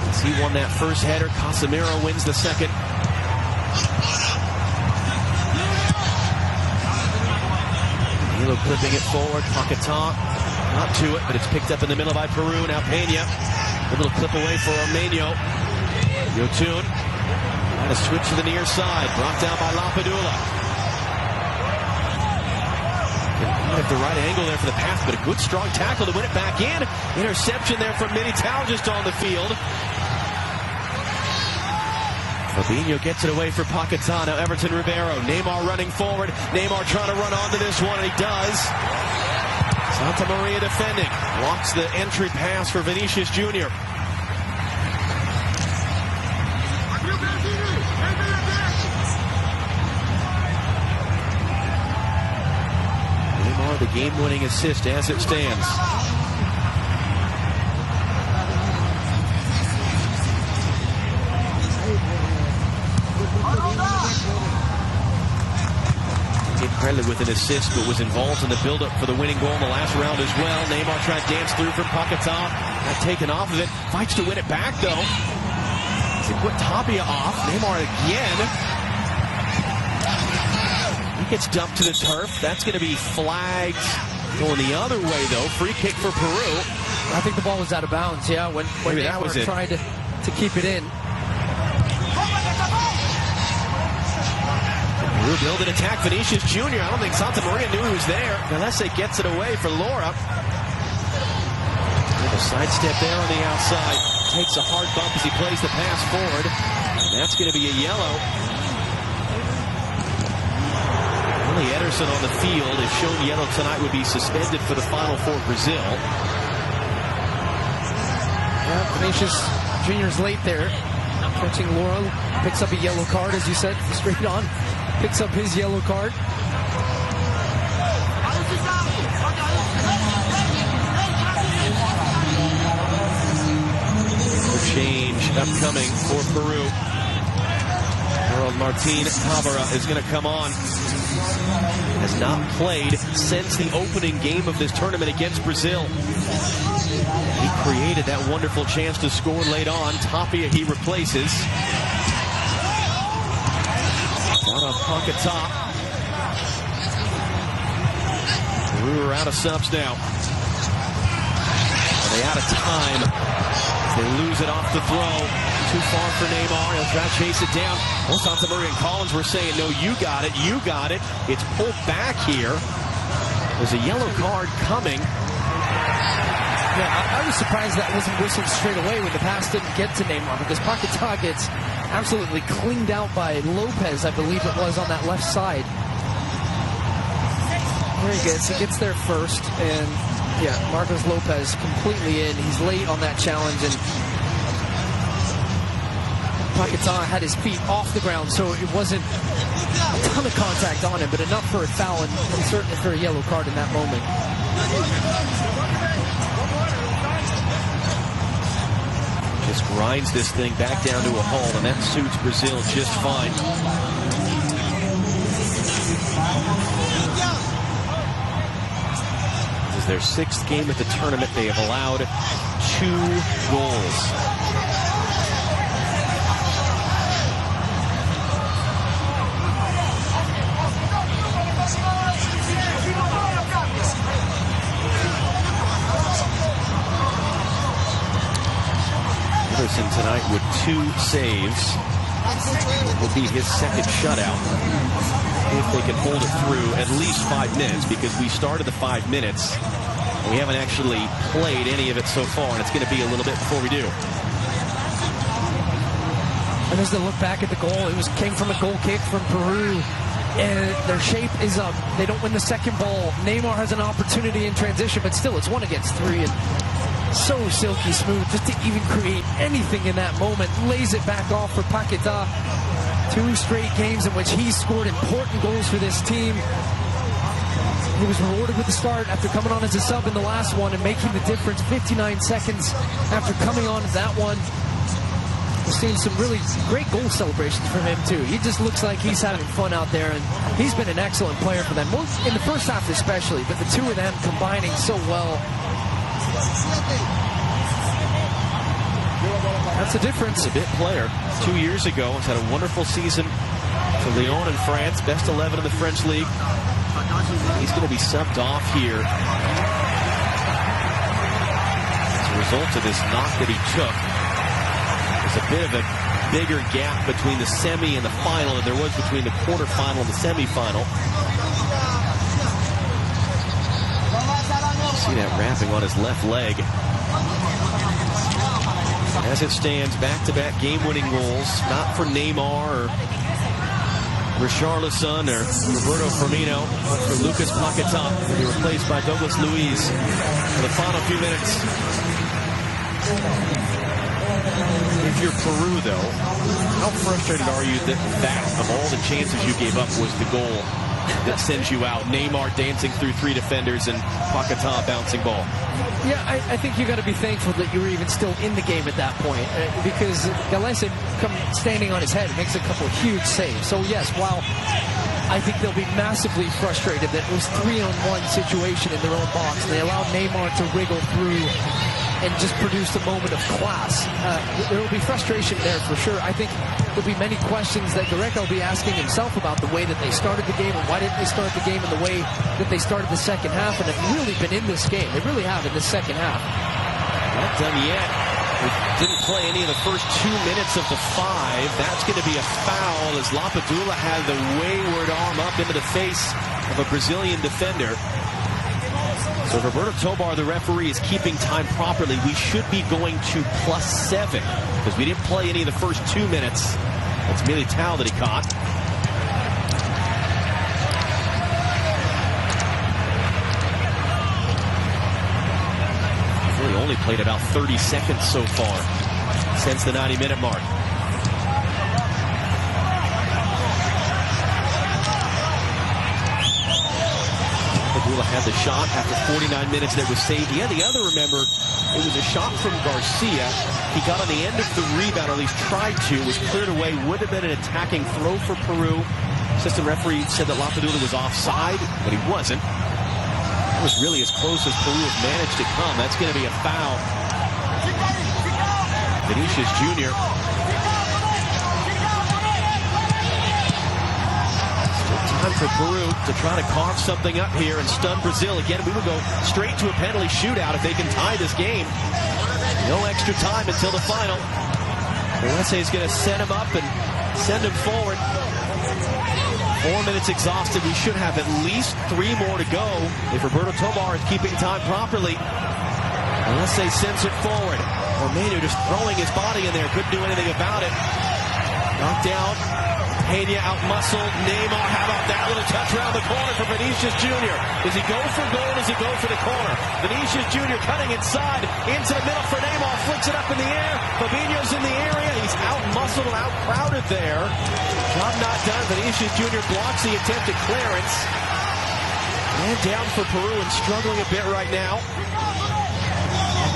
As he won that first header, Casemiro wins the second. Danilo clipping it forward. Paquetá not to it, but it's picked up in the middle by Peru. Now Peña. A little clip away for Romano. Yotun. And a switch to the near side. Brought down by Lampadula. Not at the right angle there for the pass, but a good strong tackle to win it back in. Interception there from Militao just on the field. Fabinho gets it away for Paquetá. Now Everton Ribeiro. Neymar running forward. Neymar trying to run onto this one, and he does. Santa Maria defending. Blocks the entry pass for Vinicius Jr. Neymar, the game-winning assist as it stands. Credited with an assist, but was involved in the build-up for the winning goal in the last round as well. Neymar tried to dance through from Paquetá. Got taken off of it. Fights to win it back, though. They put Tapia off. Neymar again. He gets dumped to the turf. That's going to be flagged. Going the other way, though. Free kick for Peru. I think the ball was out of bounds, yeah, when Neymar tried to keep it in. Peru build an attack. Vinicius Jr. I don't think Santa Maria knew he was there. Galese gets it away for Laura. With a sidestep there on the outside. Takes a hard bump as he plays the pass forward. And that's going to be a yellow. Only Ederson on the field, if shown yellow tonight, would be suspended for the final for Brazil. Yeah, Vinicius Jr.'s late there. Catching Laura. Picks up a yellow card, as you said, straight on. Picks up his yellow card. Change upcoming for Peru. Martin Tobar is going to come on. Has not played since the opening game of this tournament against Brazil. He created that wonderful chance to score late on. Tapia he replaces. Out on Paquetá. Peru are out of subs now. Are they out of time? They lose it off the throw. Too far for Neymar. He'll try to chase it down. Well, Santa Maria and Collins were saying, no, you got it, you got it. It's pulled back here. There's a yellow card coming. Yeah, I was surprised that wasn't whistled straight away when the pass didn't get to Neymar, because Paquetá gets absolutely cleaned out by Lopez, I believe it was, on that left side. There he gets. He gets there first, and yeah, Marcos Lopez completely in. He's late on that challenge, and Paquetá had his feet off the ground, so it wasn't a ton of contact on him, but enough for a foul and certainly for a yellow card in that moment. Just grinds this thing back down to a halt, and that suits Brazil just fine. This is their 6th game at the tournament. They have allowed 2 goals. Tonight with 2 saves. It will be his 2nd shutout. If they can hold it through at least 5 minutes, because we started the 5 minutes and we haven't actually played any of it so far, and it's going to be a little bit before we do. And as they look back at the goal, it came from a goal kick from Peru, and their shape is up. They don't win the second ball. Neymar has an opportunity in transition, but still it's 1 against 3, and so silky smooth just to even create anything in that moment. Lays it back off for Paquetá. 2 straight games in which he scored important goals for this team. He was rewarded with the start after coming on as a sub in the last one and making the difference 59 seconds after coming on that one. We're seeing some really great goal celebrations from him too. He just looks like he's having fun out there, and he's been an excellent player for them, in the first half especially, but the 2 of them combining so well. That's the difference. A bit player. 2 years ago, he's had a wonderful season for Lyon in France, best 11 in the French league. He's going to be subbed off here as a result of this knock that he took. There's a bit of a bigger gap between the semi and the final than there was between the quarterfinal and the semifinal. See that wrapping on his left leg. As it stands, back-to-back game-winning goals, not for Neymar or Richarlison or Roberto Firmino, but for Lucas Paquetá, to be replaced by Douglas Luiz for the final few minutes. If you're Peru, though, how frustrated are you that of all the chances you gave up was the goal that sends you out. Neymar dancing through 3 defenders and Paquetá bouncing ball. Yeah, I think you got to be thankful that you were even still in the game at that point, because Galese standing on his head makes a couple huge saves. So yes, while I think they'll be massively frustrated that it was 3-on-1 situation in their own box, and they allowed Neymar to wriggle through and just produce a moment of class. There will be frustration there for sure. I think there'll be many questions that Gareca will be asking himself about the way that they started the game and why didn't they start the game in the way that they started the second half, and have really been in this game. They really have in the second half. Not done yet. We didn't play any of the first 2 minutes of the 5. That's going to be a foul as Lapadula had the wayward arm up into the face of a Brazilian defender. So Roberto Tobar, the referee, is keeping time properly. We should be going to +7 because we didn't play any of the first 2 minutes. That's Militao that he caught. Really only played about 30 seconds so far since the 90-minute mark. Had the shot after 49 minutes that was saved. Yeah, the other, remember, it was a shot from Garcia. He got on the end of the rebound, or at least tried to, was cleared away. Would have been an attacking throw for Peru. Assistant referee said that Lapadula was offside, but he wasn't. That was really as close as Peru has managed to come. That's going to be a foul. Vinicius Jr. Time for Peru to try to carve something up here and stun Brazil. Again, we would go straight to a penalty shootout if they can tie this game. No extra time until the final. Galese is going to set him up and send him forward. 4 minutes exhausted. We should have at least 3 more to go if Roberto Tobar is keeping time properly. Galese sends it forward. Roberto just throwing his body in there. Couldn't do anything about it. Knocked down. Peña out-muscled. Neymar, how about that little touch around the corner for Vinicius Jr.? Does he go for goal? Does he go for the corner? Vinicius Jr. cutting inside, into the middle for Neymar, flicks it up in the air. Fabinho's in the area. He's out-muscled and out-crowded there. Job not done. Vinicius Jr. blocks the attempted clearance. Man down for Peru and struggling a bit right now.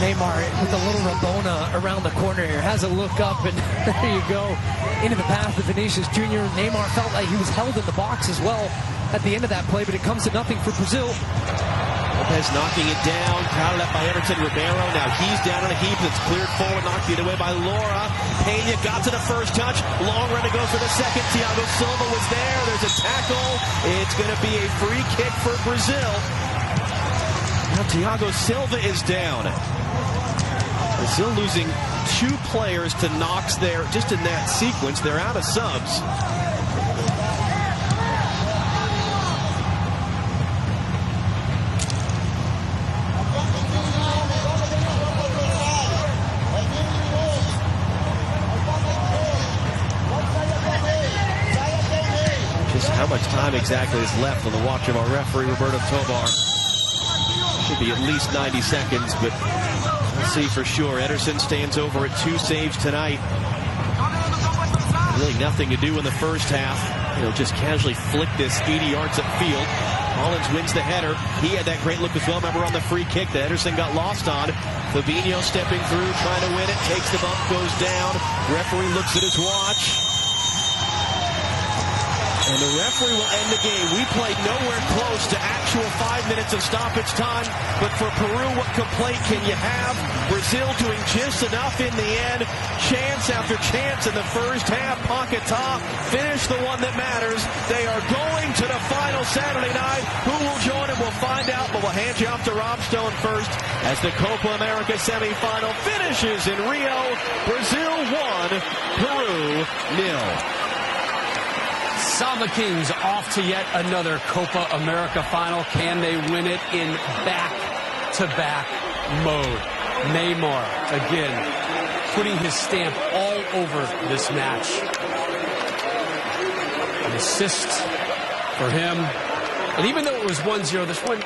Neymar with a little Rabona around the corner here. Has a look up, and there you go. Into the path of Vinicius Jr. Neymar felt like he was held in the box as well at the end of that play, but it comes to nothing for Brazil. Lopez knocking it down. Crowded up by Everton Ribeiro. Now he's down in a heap. It's cleared forward. Knocked it away by Laura. Peña got to the first touch. Long run to go for the second. Thiago Silva was there. There's a tackle. It's going to be a free kick for Brazil. Now Thiago Silva is down. Brazil losing 2 players to knocks there just in that sequence. They're out of subs. Just how much time exactly is left on the watch of our referee, Roberto Tobar? Should be at least 90 seconds, but we'll see for sure. Ederson stands over at 2 saves tonight. Really nothing to do in the first half. He'll just casually flick this 80 yards upfield. Collins wins the header. He had that great look as well. Remember on the free kick that Ederson got lost on. Fabinho stepping through, trying to win it. Takes the bump, goes down. Referee looks at his watch. And the referee will end the game. We played nowhere close to actual 5 minutes of stoppage time. But for Peru, what complaint can you have? Brazil doing just enough in the end. Chance after chance in the first half. Paquetá finished the one that matters. They are going to the final Saturday night. Who will join them? We'll find out. But we'll hand you off to Rob Stone first as the Copa America semifinal finishes in Rio. Brazil 1, Peru 0. Samba Kings off to yet another Copa America final. Can they win it in back-to-back mode? Neymar, again, putting his stamp all over this match. An assist for him. And even though it was 1-0, this one...